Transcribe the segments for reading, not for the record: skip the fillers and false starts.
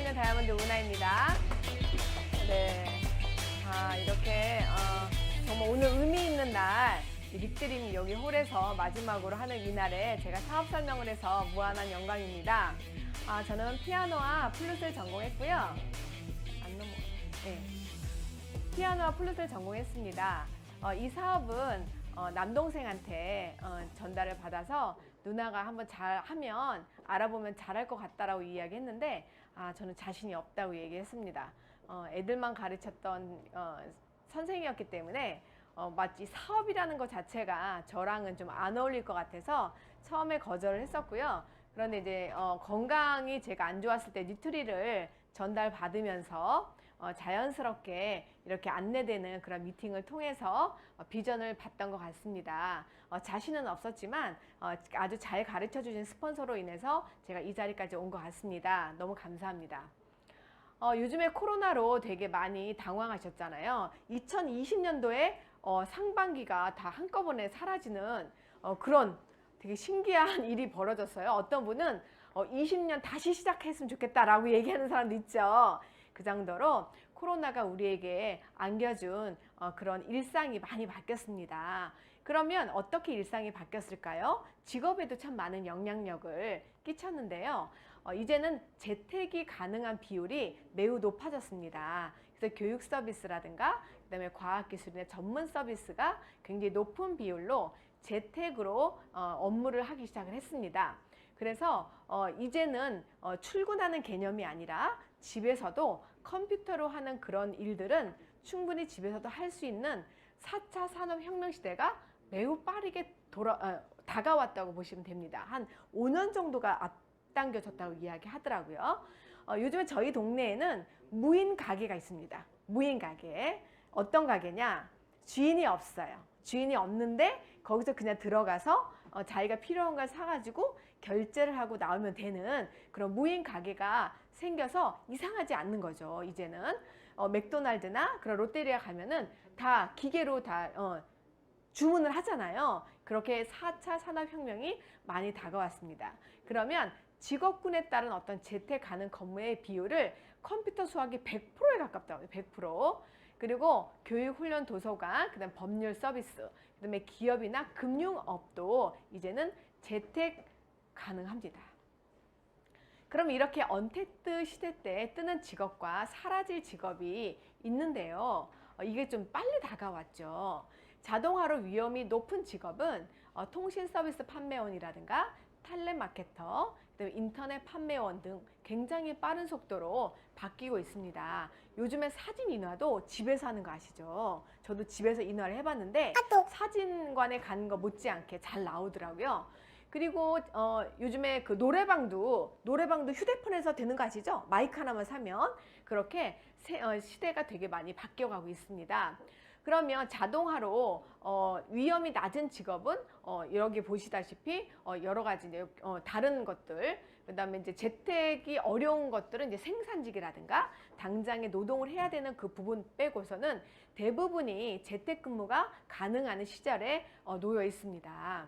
있는 다이아몬드 우나입니다. 네. 이렇게 정말 오늘 의미 있는 날 립드림 여기 홀에서 마지막으로 하는 이날에 제가 사업 설명을 해서 무한한 영광입니다. 저는 피아노와 플룻을 전공했고요. 피아노와 플룻을 전공했습니다. 이 사업은 남동생한테 전달을 받아서 누나가 한번 잘하면 알아보면 잘할 것 같다라고 이야기했는데 저는 자신이 없다고 얘기했습니다. 애들만 가르쳤던 선생이었기 때문에 마치 사업이라는 것 자체가 저랑은 좀 안 어울릴 것 같아서 처음에 거절을 했었고요. 그런데 이제 건강이 제가 안 좋았을 때 뉴트리를 전달받으면서 자연스럽게 이렇게 안내되는 그런 미팅을 통해서 비전을 봤던 것 같습니다. 자신은 없었지만 아주 잘 가르쳐 주신 스폰서로 인해서 제가 이 자리까지 온 것 같습니다. 너무 감사합니다. 요즘에 코로나로 되게 많이 당황하셨잖아요. 2020년도에 상반기가 다 한꺼번에 사라지는 그런 되게 신기한 일이 벌어졌어요. 어떤 분은 20년 다시 시작했으면 좋겠다라고 얘기하는 사람도 있죠. 그 정도로 코로나가 우리에게 안겨준 그런 일상이 많이 바뀌었습니다. 그러면 어떻게 일상이 바뀌었을까요? 직업에도 참 많은 영향력을 끼쳤는데요. 이제는 재택이 가능한 비율이 매우 높아졌습니다. 그래서 교육 서비스라든가 그다음에 과학기술이나 전문 서비스가 굉장히 높은 비율로 재택으로 업무를 하기 시작을 했습니다. 그래서 이제는 출근하는 개념이 아니라 집에서도 컴퓨터로 하는 그런 일들은 충분히 집에서도 할 수 있는 4차 산업혁명 시대가 매우 빠르게 다가왔다고 보시면 됩니다. 한 5년 정도가 앞당겨졌다고 이야기하더라고요. 요즘에 저희 동네에는 무인 가게가 있습니다. 무인 가게. 어떤 가게냐? 주인이 없어요. 주인이 없는데 거기서 그냥 들어가서 자기가 필요한 걸 사가지고 결제를 하고 나오면 되는 그런 무인 가게가 생겨서 이상하지 않는 거죠. 이제는 맥도날드나 그런 롯데리아 가면은 다 기계로 다 주문을 하잖아요. 그렇게 4차 산업혁명이 많이 다가왔습니다. 그러면 직업군에 따른 어떤 재택 가능 근무의 비율을 컴퓨터 수학이 100%에 가깝다고 해요. 100%. 그리고 교육, 훈련, 도서관, 그다음 법률 서비스, 그다음에 기업이나 금융업도 이제는 재택 가능합니다. 그럼 이렇게 언택트 시대 때 뜨는 직업과 사라질 직업이 있는데요. 이게 좀 빨리 다가왔죠. 자동화로 위험이 높은 직업은 통신 서비스 판매원이라든가 텔레마케터, 그다음에 인터넷 판매원 등 굉장히 빠른 속도로 바뀌고 있습니다. 요즘에 사진 인화도 집에서 하는 거 아시죠? 저도 집에서 인화를 해봤는데 사진관에 가는 거 못지않게 잘 나오더라고요. 그리고 요즘에 그 노래방도 휴대폰에서 되는 거 아시죠? 마이크 하나만 사면 그렇게 시대가 되게 많이 바뀌어가고 있습니다. 그러면 자동화로 위험이 낮은 직업은 여기 보시다시피 여러 가지 다른 것들, 그다음에 이제 재택이 어려운 것들은 이제 생산직이라든가 당장에 노동을 해야 되는 그 부분 빼고서는 대부분이 재택근무가 가능한 시절에 놓여 있습니다.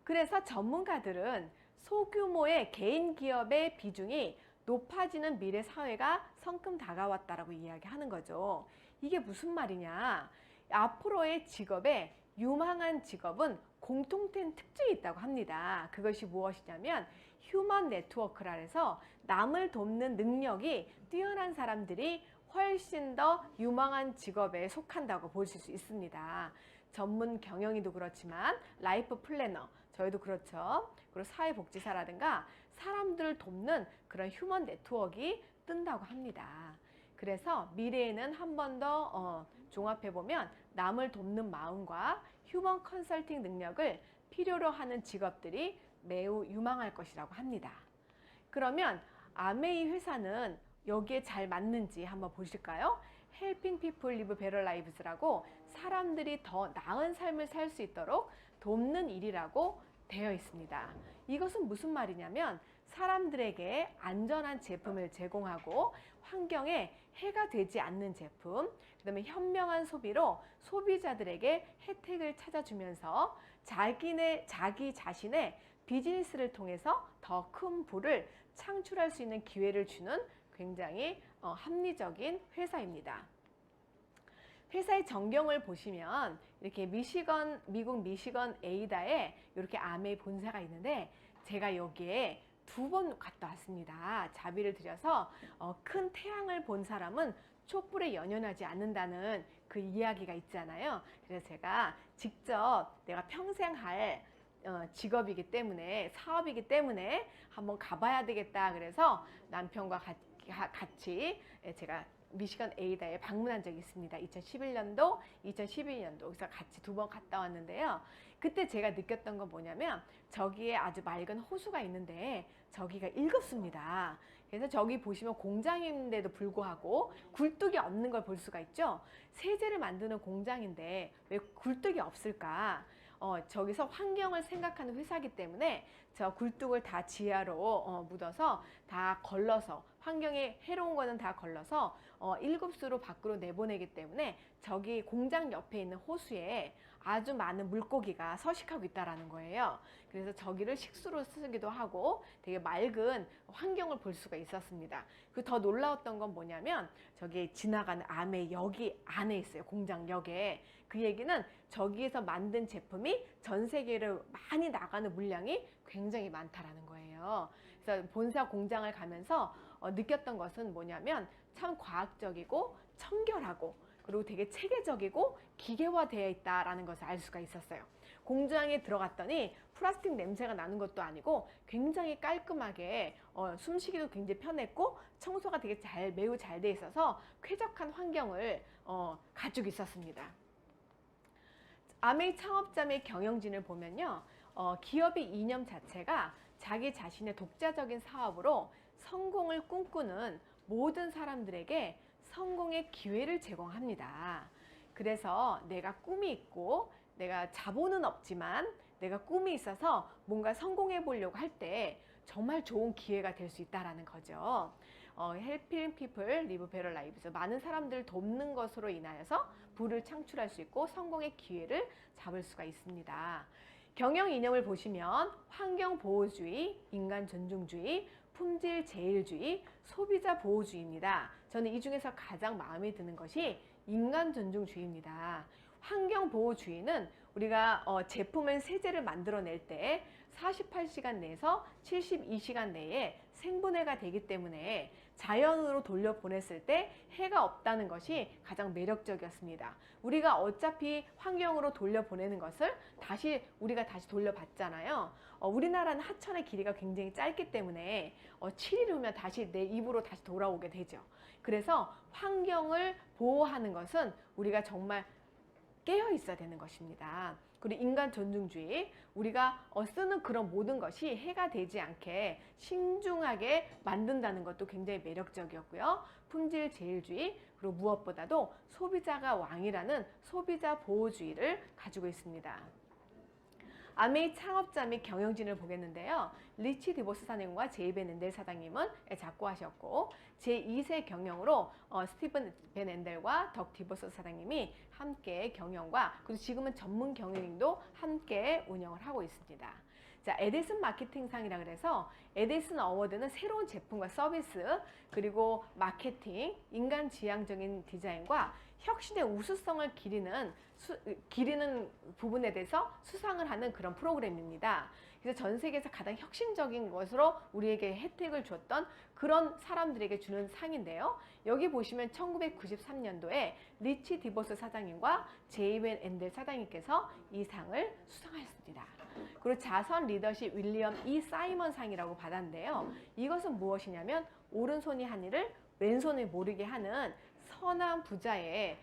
그래서 전문가들은 소규모의 개인 기업의 비중이 높아지는 미래 사회가 성큼 다가왔다라고 이야기하는 거죠. 이게 무슨 말이냐? 앞으로의 직업에 유망한 직업은 공통된 특징이 있다고 합니다. 그것이 무엇이냐면 휴먼 네트워크라 해서 남을 돕는 능력이 뛰어난 사람들이 훨씬 더 유망한 직업에 속한다고 보실 수 있습니다. 전문 경영인도 그렇지만 라이프 플래너, 저희도 그렇죠. 그리고 사회복지사라든가 사람들을 돕는 그런 휴먼 네트워크가 뜬다고 합니다. 그래서 미래에는 한 번 더 종합해보면 남을 돕는 마음과 휴먼 컨설팅 능력을 필요로 하는 직업들이 매우 유망할 것이라고 합니다. 그러면 아메이 회사는 여기에 잘 맞는지 한번 보실까요? Helping People Live Better Lives라고 사람들이 더 나은 삶을 살 수 있도록 돕는 일이라고 되어 있습니다. 이것은 무슨 말이냐면 사람들에게 안전한 제품을 제공하고 환경에 해가 되지 않는 제품, 그다음에 현명한 소비로 소비자들에게 혜택을 찾아주면서 자기 자신의 비즈니스를 통해서 더 큰 부를 창출할 수 있는 기회를 주는 굉장히 합리적인 회사입니다. 회사의 전경을 보시면 이렇게 미국 미시건 에이다에 이렇게 아메이 본사가 있는데 제가 여기에 2번 갔다 왔습니다. 자비를 들여서 큰 태양을 본 사람은 촛불에 연연하지 않는다는 그 이야기가 있잖아요. 그래서 제가 직접 내가 평생 할 직업이기 때문에 사업이기 때문에 한번 가봐야 되겠다. 그래서 남편과 같이 제가 미시건 에이다에 방문한 적이 있습니다. 2011년도, 2012년도 그래서 같이 2번 갔다 왔는데요. 그때 제가 느꼈던 건 뭐냐면 저기에 아주 맑은 호수가 있는데 저기가 일급수입니다. 그래서 저기 보시면 공장인데도 불구하고 굴뚝이 없는 걸 볼 수가 있죠. 세제를 만드는 공장인데 왜 굴뚝이 없을까? 저기서 환경을 생각하는 회사이기 때문에 저 굴뚝을 다 지하로 묻어서 다 걸러서 환경에 해로운 거는 다 걸러서 1급수로 밖으로 내보내기 때문에 저기 공장 옆에 있는 호수에 아주 많은 물고기가 서식하고 있다는 거예요. 그래서 저기를 식수로 쓰기도 하고 되게 맑은 환경을 볼 수가 있었습니다. 그 더 놀라웠던 건 뭐냐면 저기 지나가는 아메 역이 안에 있어요. 공장역에. 그 얘기는 저기에서 만든 제품이 전 세계로 많이 나가는 물량이 굉장히 많다라는 거예요. 그래서 본사 공장을 가면서 느꼈던 것은 뭐냐면 참 과학적이고 청결하고 그리고 되게 체계적이고 기계화되어 있다라는 것을 알 수가 있었어요. 공장에 들어갔더니 플라스틱 냄새가 나는 것도 아니고 굉장히 깔끔하게 숨쉬기도 굉장히 편했고 청소가 되게 매우 잘 돼 있어서 쾌적한 환경을 가지고 있었습니다. 아메이 창업자의 경영진을 보면요. 기업의 이념 자체가 자기 자신의 독자적인 사업으로 성공을 꿈꾸는 모든 사람들에게 성공의 기회를 제공합니다. 그래서 내가 꿈이 있고 내가 자본은 없지만 내가 꿈이 있어서 뭔가 성공해 보려고 할 때 정말 좋은 기회가 될 수 있다는 거죠. Helping people live better lives. 많은 사람들을 돕는 것으로 인하여서 부를 창출할 수 있고 성공의 기회를 잡을 수가 있습니다. 경영 이념을 보시면 환경보호주의, 인간존중주의, 품질제일주의, 소비자보호주의입니다. 저는 이 중에서 가장 마음에 드는 것이 인간존중주의입니다. 환경보호주의는 우리가 제품을 세제를 만들어낼 때 48시간 내에서 72시간 내에 생분해가 되기 때문에 자연으로 돌려보냈을 때 해가 없다는 것이 가장 매력적이었습니다. 우리가 어차피 환경으로 돌려보내는 것을 우리가 다시 돌려받잖아요. 우리나라는 하천의 길이가 굉장히 짧기 때문에 7일 후면 다시 내 입으로 다시 돌아오게 되죠. 그래서 환경을 보호하는 것은 우리가 정말 깨어 있어야 되는 것입니다. 그리고 인간 존중주의, 우리가 쓰는 그런 모든 것이 해가 되지 않게 신중하게 만든다는 것도 굉장히 매력적이었고요. 품질 제일주의, 그리고 무엇보다도 소비자가 왕이라는 소비자 보호주의를 가지고 있습니다. 아메이 창업자 및 경영진을 보겠는데요. 리치 디보스 사장님과 제이벤 엔델 사장님은 작고하셨고 제2세 경영으로 스티븐 벤 엔델과 덕 디보스 사장님이 함께 경영과 그리고 지금은 전문 경영도 함께 운영을 하고 있습니다. 자, 에디슨 마케팅상이라 그래서 에디슨 어워드는 새로운 제품과 서비스 그리고 마케팅, 인간지향적인 디자인과 혁신의 우수성을 기리는 부분에 대해서 수상을 하는 그런 프로그램입니다. 그래서 전 세계에서 가장 혁신적인 것으로 우리에게 혜택을 줬던 그런 사람들에게 주는 상인데요. 여기 보시면 1993년도에 리치 디보스 사장님과 제이벤 엔델 사장님께서 이 상을 수상하였습니다. 그리고 자선 리더십 윌리엄 E 사이먼 상이라고 받았는데요. 이것은 무엇이냐면 오른손이 한 일을 왼손이 모르게 하는 선한 부자의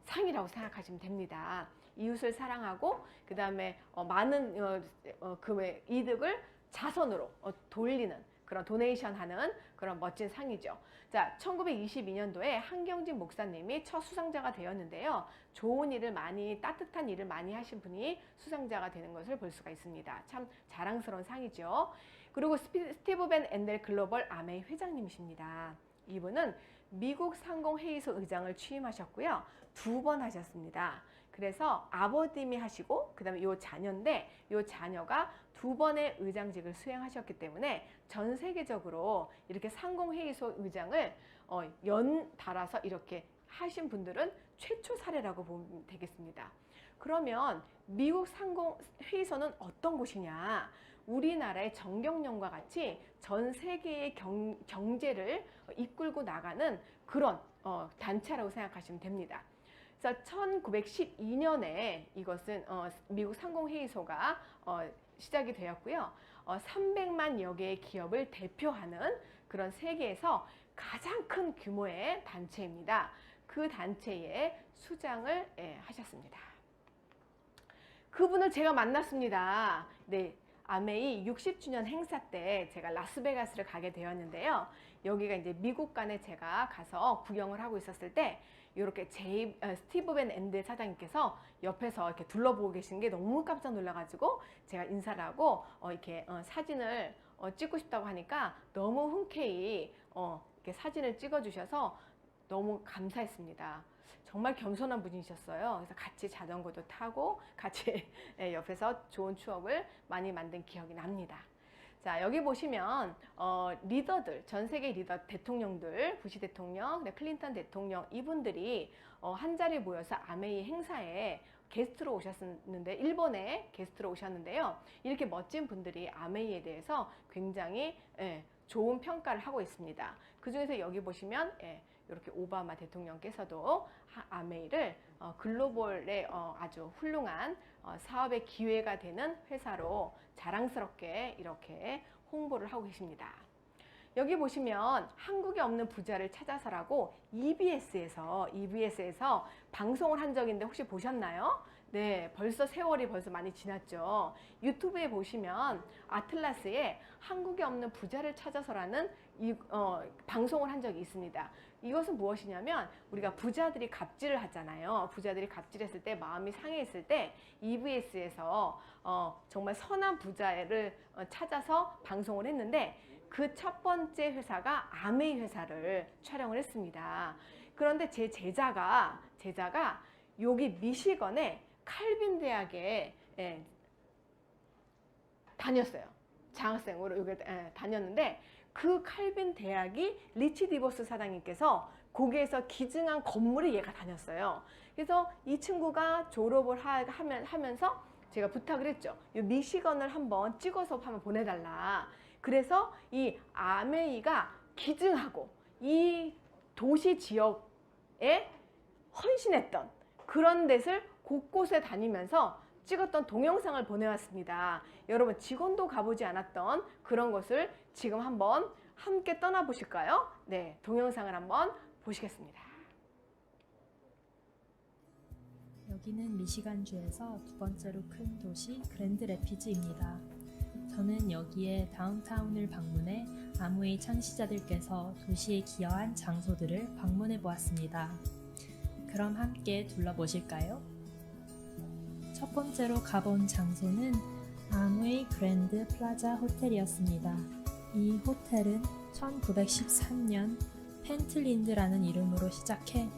상이라고 생각하시면 됩니다. 이웃을 사랑하고 그 다음에 많은 금의 이득을 자선으로 돌리는 그런 도네이션 하는 그런 멋진 상이죠. 자, 1922년도에 한경진 목사님이 첫 수상자가 되었는데요. 좋은 일을 따뜻한 일을 많이 하신 분이 수상자가 되는 것을 볼 수가 있습니다. 참 자랑스러운 상이죠. 그리고 스티브 벤 엔델 글로벌 아메이 회장님이십니다. 이분은 미국 상공회의소 의장을 취임하셨고요. 2번 하셨습니다. 그래서 아버님이 하시고 그다음에 요 자녀인데 요 자녀가 2번의 의장직을 수행하셨기 때문에 전 세계적으로 이렇게 상공회의소 의장을 연달아서 이렇게 하신 분들은 최초 사례라고 보면 되겠습니다. 그러면 미국 상공회의소는 어떤 곳이냐? 우리나라의 정경련과 같이 전 세계의 경제를 이끌고 나가는 그런 단체라고 생각하시면 됩니다. 그래서 1912년에 이것은 미국 상공회의소가 시작이 되었고요. 300만여 개의 기업을 대표하는 그런 세계에서 가장 큰 규모의 단체입니다. 그 단체의 수장을 하셨습니다. 그분을 제가 만났습니다. 네, 아메이 60주년 행사 때 제가 라스베가스를 가게 되었는데요. 여기가 이제 미국 간에 제가 가서 구경을 하고 있었을 때 이렇게 스티브 밴 엔드 사장님께서 옆에서 이렇게 둘러보고 계시는 게 너무 깜짝 놀라가지고 제가 인사를 하고 이렇게 사진을 찍고 싶다고 하니까 너무 흔쾌히 이렇게 사진을 찍어주셔서 너무 감사했습니다. 정말 겸손한 분이셨어요. 그래서 같이 자전거도 타고 같이 옆에서 좋은 추억을 많이 만든 기억이 납니다. 자, 여기 보시면 리더들, 전 세계 리더 대통령들, 부시 대통령, 클린턴 대통령 이분들이 한 자리에 모여서 아메이 행사에 게스트로 오셨는데 일본에 게스트로 오셨는데요. 이렇게 멋진 분들이 아메이에 대해서 굉장히 좋은 평가를 하고 있습니다. 그 중에서 여기 보시면 이렇게 오바마 대통령께서도 아메이를 글로벌의 아주 훌륭한 사업의 기회가 되는 회사로 자랑스럽게 이렇게 홍보를 하고 계십니다. 여기 보시면 한국에 없는 부자를 찾아서라고 EBS에서 방송을 한 적인데 혹시 보셨나요? 네, 벌써 세월이 벌써 많이 지났죠. 유튜브에 보시면 아틀라스에 한국에 없는 부자를 찾아서라는 방송을 한 적이 있습니다. 이것은 무엇이냐면 우리가 부자들이 갑질을 하잖아요. 부자들이 갑질했을 때 마음이 상해했을 때 EBS에서 정말 선한 부자를 찾아서 방송을 했는데 그 첫 번째 회사가 아메이 회사를 촬영을 했습니다. 그런데 제 제자가 여기 미시건의 칼빈 대학에 다녔어요. 장학생으로 여기 다녔는데 그 칼빈 대학이 리치 디보스 사장님께서 거기에서 기증한 건물에 얘가 다녔어요. 그래서 이 친구가 졸업을 하면서 제가 부탁을 했죠. 이 미시건을 한번 찍어서 한번 보내달라. 그래서 이 아메이가 기증하고 이 도시 지역에 헌신했던 그런 데를 곳곳에 다니면서 찍었던 동영상을 보내왔습니다. 여러분 직원도 가보지 않았던 그런 것을 지금 한번 함께 떠나보실까요? 네, 동영상을 한번 보시겠습니다. 여기는 미시간주에서 두 번째로 큰 도시 그랜드 래피즈입니다. 저는 여기에 다운타운을 방문해 아무웨이 창시자들께서 도시에 기여한 장소들을 방문해 보았습니다. 그럼 함께 둘러보실까요? 첫 번째로 가본 장소는 아무웨이 그랜드 플라자 호텔이었습니다. 이 호텔은 1913년 펜틀린드라는 이름으로 시작해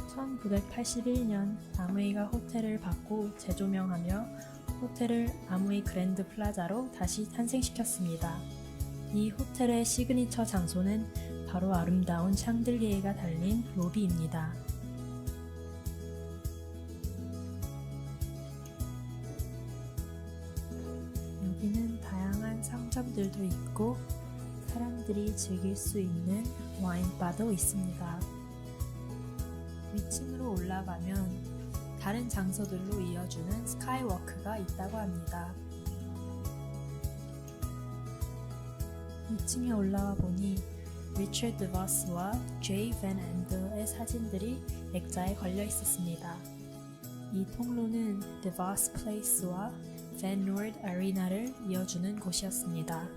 1981년 아무웨이가 호텔을 받고 재조명하며 호텔을 아무웨이 그랜드 플라자로 다시 탄생시켰습니다. 이 호텔의 시그니처 장소는 바로 아름다운 샹들리에가 달린 로비입니다. 여기는 다양한 상점들도 있고 사람들이 즐길 수 있는 와인바도 있습니다. 위층으로 올라가면 다른 장소들로 이어주는 스카이워크가 있다고 합니다. 2층에 올라와 보니 리처드 드버스와 제이 밴 앤더의 사진들이 액자에 걸려 있었습니다. 이 통로는 드버스 플레이스와 밴 노드 아리나를 이어주는 곳이었습니다.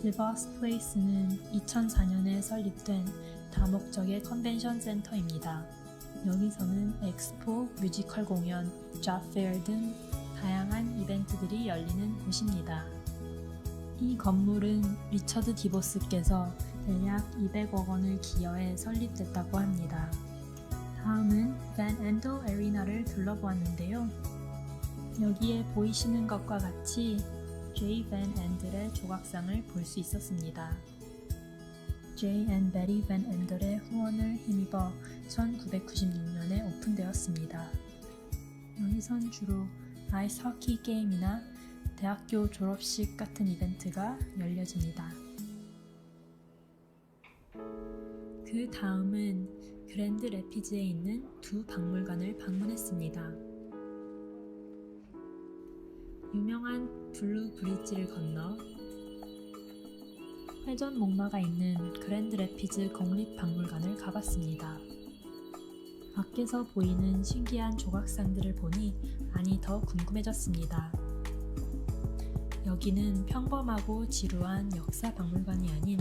드버스 플레이스는 2004년에 설립된 다목적의 컨벤션 센터입니다. 여기서는 엑스포, 뮤지컬 공연, 잡 페어 등 다양한 이벤트들이 열리는 곳입니다. 이 건물은 리처드 디보스께서 대략 200억 원을 기여해 설립됐다고 합니다. 다음은 반 엔더 에리나를 둘러보았는데요. 여기에 보이시는 것과 같이 J. 반 엔들의 조각상을 볼 수 있었습니다. J. 앤 베리 반 엔들의 후원을 힘입어 1996년에 오픈되었습니다. 여기선 주로 아이스 호키 게임이나 대학교 졸업식 같은 이벤트가 열려집니다. 그 다음은 그랜드 래피즈에 있는 두 박물관을 방문했습니다. 유명한 블루 브릿지를 건너 회전 목마가 있는 그랜드 래피즈 국립박물관을 가봤습니다. 밖에서 보이는 신기한 조각상들을 보니 많이 더 궁금해졌습니다. 여기는 평범하고 지루한 역사 박물관이 아닌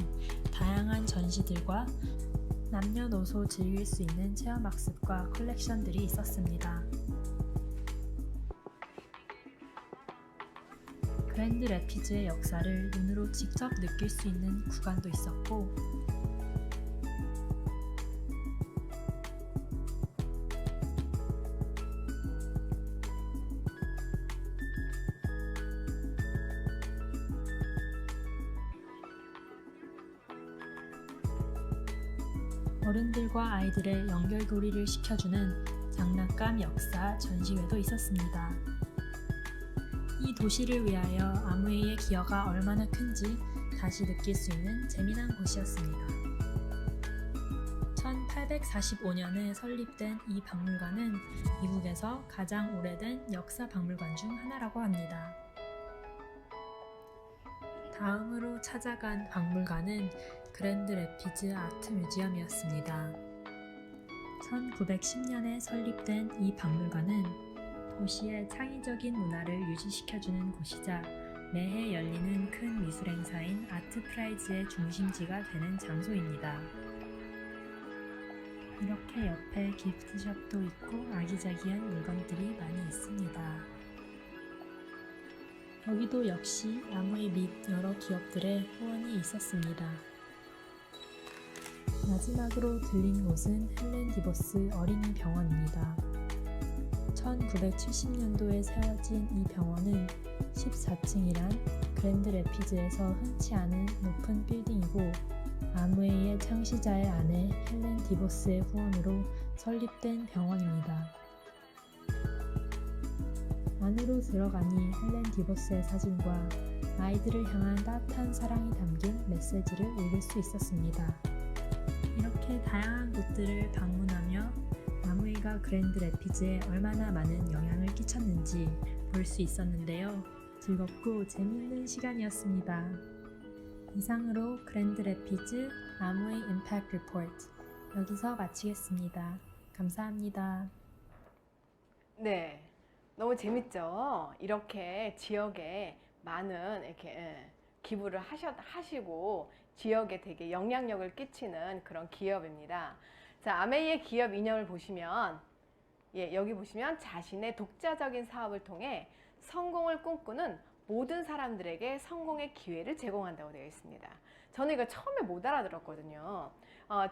다양한 전시들과 남녀노소 즐길 수 있는 체험학습과 컬렉션들이 있었습니다. 그랜드 래피즈의 역사를 눈으로 직접 느낄 수 있는 구간도 있었고, 어른들과 아이들의 연결고리를 시켜주는 장난감 역사 전시회도 있었습니다. 이 도시를 위하여 아무웨이의 기여가 얼마나 큰지 다시 느낄 수 있는 재미난 곳이었습니다. 1845년에 설립된 이 박물관은 미국에서 가장 오래된 역사 박물관 중 하나라고 합니다. 다음으로 찾아간 박물관은 그랜드 래피즈 아트 뮤지엄이었습니다. 1910년에 설립된 이 박물관은 도시의 창의적인 문화를 유지시켜주는 곳이자 매해 열리는 큰 미술 행사인 아트 프라이즈의 중심지가 되는 장소입니다. 이렇게 옆에 기프트숍도 있고 아기자기한 물건들이 많이 있습니다. 여기도 역시 아무웨이 및 여러 기업들의 후원이 있었습니다. 마지막으로 들린 곳은 헬렌 디보스 어린이 병원입니다. 1970년도에 세워진 이 병원은 14층이란 그랜드 래피즈에서 흔치 않은 높은 빌딩이고, 아무웨이의 창시자의 아내 헬렌 디보스의 후원으로 설립된 병원입니다. 안으로 들어가니 헬렌 디보스의 사진과 아이들을 향한 따뜻한 사랑이 담긴 메시지를 읽을 수 있었습니다. 이렇게 다양한 곳들을 방문하며 아무웨이가 그랜드 래피즈에 얼마나 많은 영향을 끼쳤는지 볼 수 있었는데요. 즐겁고 재미있는 시간이었습니다. 이상으로 그랜드 래피즈 아무웨이 임팩트 리포트 여기서 마치겠습니다. 감사합니다. 네, 너무 재밌죠? 이렇게 지역에 많은 이렇게 기부를 하시고 지역에 되게 영향력을 끼치는 그런 기업입니다. 자, 아메이의 기업 이념을 보시면, 여기 보시면 자신의 독자적인 사업을 통해 성공을 꿈꾸는 모든 사람들에게 성공의 기회를 제공한다고 되어 있습니다. 저는 이거 처음에 못 알아들었거든요.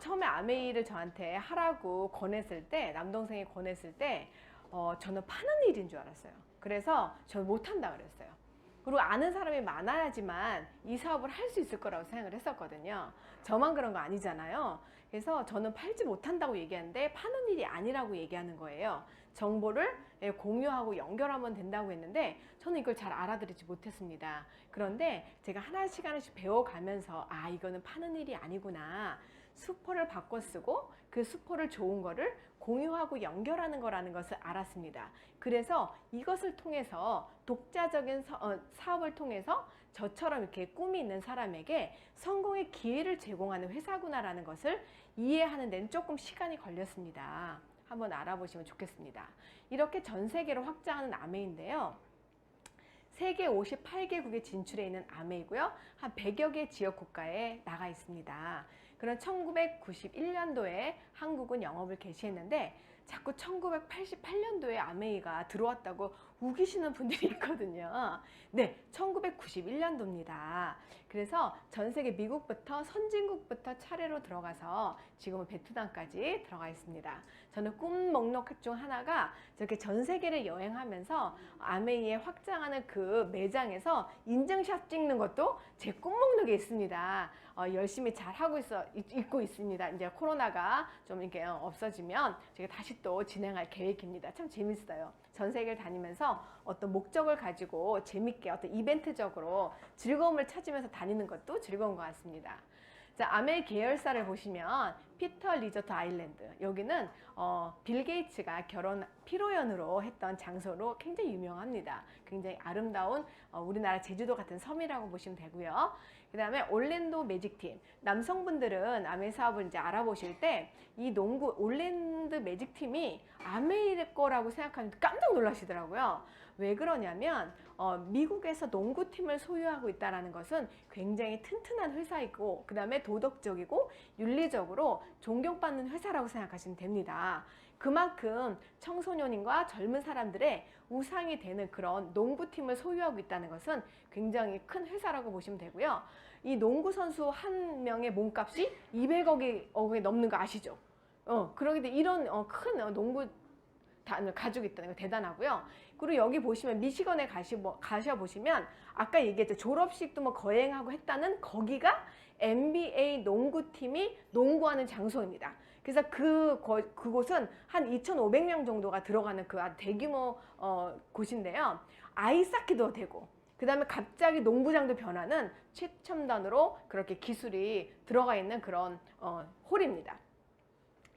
처음에 아메이를 저한테 하라고 권했을 때, 남동생이 권했을 때, 저는 파는 일인 줄 알았어요. 그래서 저는 못한다 그랬어요. 그리고 아는 사람이 많아야지만 이 사업을 할 수 있을 거라고 생각을 했었거든요. 저만 그런 거 아니잖아요. 그래서 저는 팔지 못한다고 얘기하는데 파는 일이 아니라고 얘기하는 거예요. 정보를 공유하고 연결하면 된다고 했는데 저는 이걸 잘 알아들이지 못했습니다. 그런데 제가 하나씩 배워가면서 이거는 파는 일이 아니구나. 수포를 바꿔 쓰고 그 수포를 좋은 거를 공유하고 연결하는 거라는 것을 알았습니다. 그래서 이것을 통해서 독자적인 사업을 통해서 저처럼 이렇게 꿈이 있는 사람에게 성공의 기회를 제공하는 회사구나라는 것을 이해하는 데는 조금 시간이 걸렸습니다. 한번 알아보시면 좋겠습니다. 이렇게 전 세계로 확장하는 아메이인데요. 세계 58개국에 진출해 있는 아메이고요. 한 100여 개 지역 국가에 나가 있습니다. 그런 1991년도에 한국은 영업을 개시했는데 자꾸 1988년도에 아메이가 들어왔다고 우기시는 분들이 있거든요. 네, 1991년도입니다. 그래서 전 세계 미국부터 선진국부터 차례로 들어가서 지금은 베트남까지 들어가 있습니다. 저는 꿈 목록 중 하나가 저렇게 전 세계를 여행하면서 아메이에 확장하는 그 매장에서 인증샷 찍는 것도 제 꿈 목록에 있습니다. 열심히 잘 하고 있고 있습니다. 이제 코로나가 좀 이렇게 없어지면 제가 다시 또 진행할 계획입니다. 참 재밌어요. 전 세계를 다니면서 어떤 목적을 가지고 재밌게 어떤 이벤트적으로 즐거움을 찾으면서 다니는 것도 즐거운 것 같습니다. 자, 아메 계열사를 보시면 피터 리조트 아일랜드, 여기는 빌 게이츠가 결혼 피로연으로 했던 장소로 굉장히 유명합니다. 굉장히 아름다운 우리나라 제주도 같은 섬이라고 보시면 되고요. 그 다음에 올랜도 매직팀, 남성분들은 아메 사업을 이제 알아보실 때 이 농구 올랜드 매직팀이 아메이 거라고 생각하면 깜짝 놀라시더라고요. 왜 그러냐면 미국에서 농구팀을 소유하고 있다는 것은 굉장히 튼튼한 회사이고, 그 다음에 도덕적이고 윤리적으로 존경받는 회사라고 생각하시면 됩니다. 그만큼 청소년인과 젊은 사람들의 우상이 되는 그런 농구팀을 소유하고 있다는 것은 굉장히 큰 회사라고 보시면 되고요. 이 농구 선수 한 명의 몸값이 200억이 넘는 거 아시죠? 그러기 때문에 이런 큰 농구 가지고 있다는 거 대단하고요. 그리고 여기 보시면 미시건에 가셔보시면 아까 얘기했죠. 졸업식도 뭐 거행하고 했다는 거기가 NBA 농구팀이 농구하는 장소입니다. 그래서 그곳은 한 2,500명 정도가 들어가는 그 아주 대규모 곳인데요. 아이스하키도 되고, 그 다음에 갑자기 농구장도 변하는 최첨단으로 그렇게 기술이 들어가 있는 그런 홀입니다.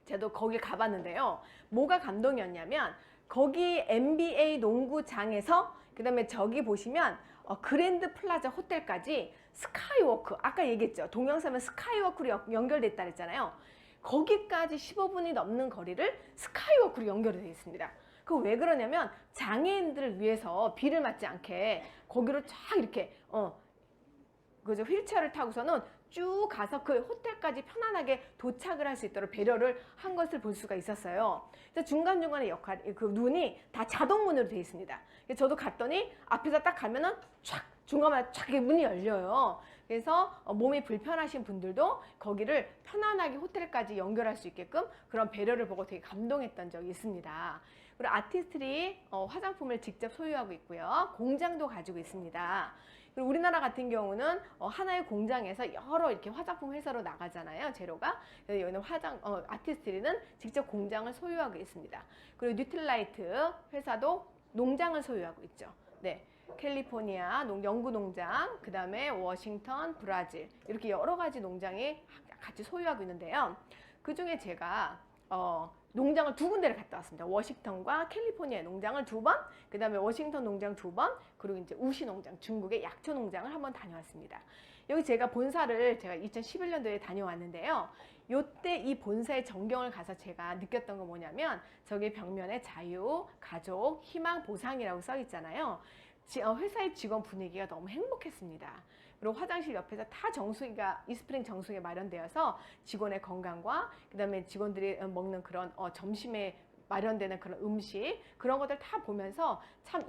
저도 거기 가봤는데요. 뭐가 감동이었냐면 거기 NBA 농구장에서, 그 다음에 저기 보시면 그랜드 플라자 호텔까지 스카이워크, 아까 얘기했죠. 동영상은 스카이워크로 연결돼 있다 그랬잖아요. 거기까지 15분이 넘는 거리를 스카이워크로 연결이 되어 있습니다. 그 왜 그러냐면 장애인들을 위해서 비를 맞지 않게 거기로 쫙 이렇게 그죠, 휠체어를 타고서는 쭉 가서 그 호텔까지 편안하게 도착을 할 수 있도록 배려를 한 것을 볼 수가 있었어요. 그래서 중간중간에 그 문이 다 자동문으로 되어 있습니다. 그래서 저도 갔더니 앞에서 딱 가면은 촥 중간에 촥 문이 열려요. 그래서 몸이 불편하신 분들도 거기를 편안하게 호텔까지 연결할 수 있게끔 그런 배려를 보고 되게 감동했던 적이 있습니다. 그리고 아티스트리 화장품을 직접 소유하고 있고요. 공장도 가지고 있습니다. 그리고 우리나라 같은 경우는 하나의 공장에서 여러 이렇게 화장품 회사로 나가잖아요, 재료가. 그래서 여기는 아티스트리는 직접 공장을 소유하고 있습니다. 그리고 뉴틀라이트 회사도 농장을 소유하고 있죠. 네. 캘리포니아 연구 농장, 그 다음에 워싱턴, 브라질, 이렇게 여러 가지 농장이 같이 소유하고 있는데요. 그 중에 제가 농장을 2군데를 갔다 왔습니다. 워싱턴과 캘리포니아 농장을 2번, 그 다음에 워싱턴 농장 2번, 그리고 이제 우시 농장, 중국의 약초 농장을 한번 다녀왔습니다. 여기 제가 본사를 제가 2011년도에 다녀왔는데요. 요때 이 본사의 전경을 가서 제가 느꼈던 건 뭐냐면 저기 벽면에 자유, 가족, 희망, 보상이라고 써 있잖아요. 회사의 직원 분위기가 너무 행복했습니다. 그리고 화장실 옆에서 다 정수기가 이스프링 정수기가 마련되어서 직원의 건강과 그다음에 직원들이 먹는 그런 점심에 마련되는 그런 음식, 그런 것들 다 보면서 참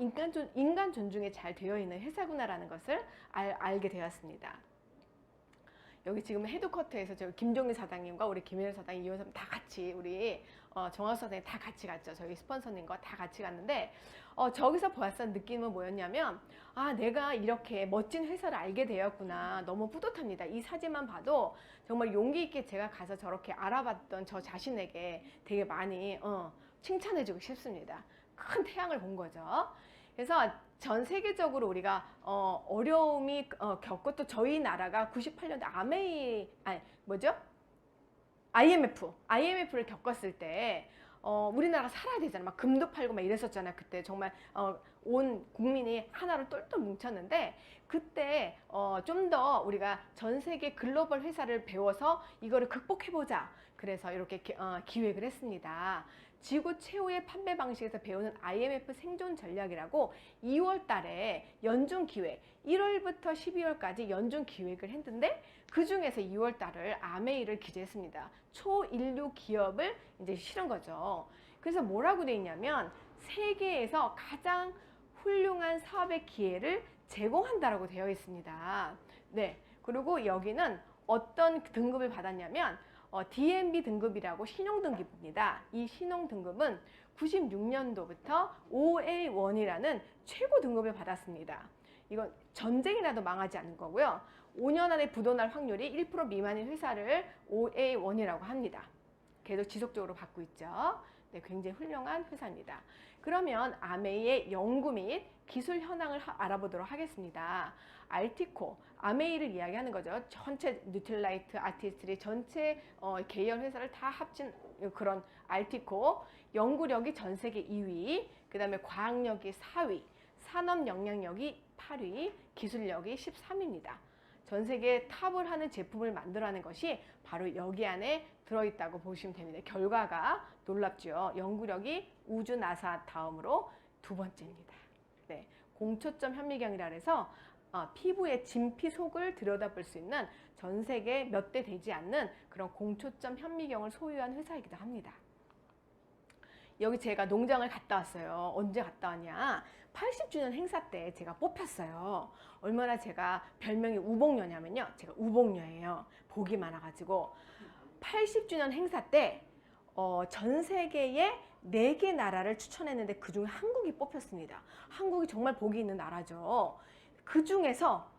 인간 존중이 잘 되어 있는 회사구나라는 것을 알게 되었습니다. 여기 지금 헤드쿼터에서 저희 김종민 사장님과 우리 김혜연 사장님, 이현 사장님 다 같이, 우리 정학 사장님 다 같이 갔죠. 저희 스폰서님과 다 같이 갔는데 저기서 보았던 느낌은 뭐였냐면, 아, 내가 이렇게 멋진 회사를 알게 되었구나. 너무 뿌듯합니다. 이 사진만 봐도 정말 용기 있게 제가 가서 저렇게 알아봤던 저 자신에게 되게 많이 칭찬해주고 싶습니다. 큰 태양을 본 거죠. 그래서 전 세계적으로 우리가 어려움이 겪고, 또 저희 나라가 98년도 IMF를 겪었을 때 우리나라가 살아야 되잖아요. 막 금도 팔고 막 이랬었잖아요. 그때 정말 온 국민이 하나로 똘똘 뭉쳤는데, 그때 좀 더 우리가 전 세계 글로벌 회사를 배워서 이거를 극복해보자. 그래서 이렇게 기획을 했습니다. 지구 최후의 판매 방식에서 배우는 IMF 생존 전략이라고 2월 달에 연중 기획, 1월부터 12월까지 연중 기획을 했는데, 그 중에서 2월 달을 아메이를 기재했습니다. 초인류 기업을 이제 실은 거죠. 그래서 뭐라고 돼 있냐면, 세계에서 가장 훌륭한 사업의 기회를 제공한다라고 되어 있습니다. 네, 그리고 여기는 어떤 등급을 받았냐면 DNB 등급이라고 신용등급입니다. 이 신용등급은 96년도부터 OA1이라는 최고 등급을 받았습니다. 이건 전쟁이 나도 망하지 않는 거고요. 5년 안에 부도날 확률이 1% 미만인 회사를 OA1이라고 합니다. 계속 지속적으로 받고 있죠. 네, 굉장히 훌륭한 회사입니다. 그러면 아메이의 연구 및 기술 현황을 알아보도록 하겠습니다. 알티코, 아메이를 이야기하는 거죠. 전체 뉴틸라이트, 아티스트리 전체 계열 회사를 다 합친 그런 알티코. 연구력이 전 세계 2위, 그 다음에 과학력이 4위, 산업 영향력이 8위, 기술력이 13위입니다. 전 세계 탑을 하는 제품을 만들어내는 것이 바로 여기 안에 들어있다고 보시면 됩니다. 결과가 놀랍죠. 연구력이 우주 나사 다음으로 두 번째입니다. 네, 공초점 현미경이라 해서 피부의 진피 속을 들여다볼 수 있는 전 세계 몇 대 되지 않는 그런 공초점 현미경을 소유한 회사이기도 합니다. 여기 제가 농장을 갔다 왔어요. 언제 갔다 왔냐? 80주년 행사 때 제가 뽑혔어요. 얼마나 제가 별명이 우복녀냐면요. 제가 우복녀예요. 복이 많아가지고 80주년 행사 때 전 세계에 4개 나라를 추천했는데 그중에 한국이 뽑혔습니다. 한국이 정말 복이 있는 나라죠. 그 중에서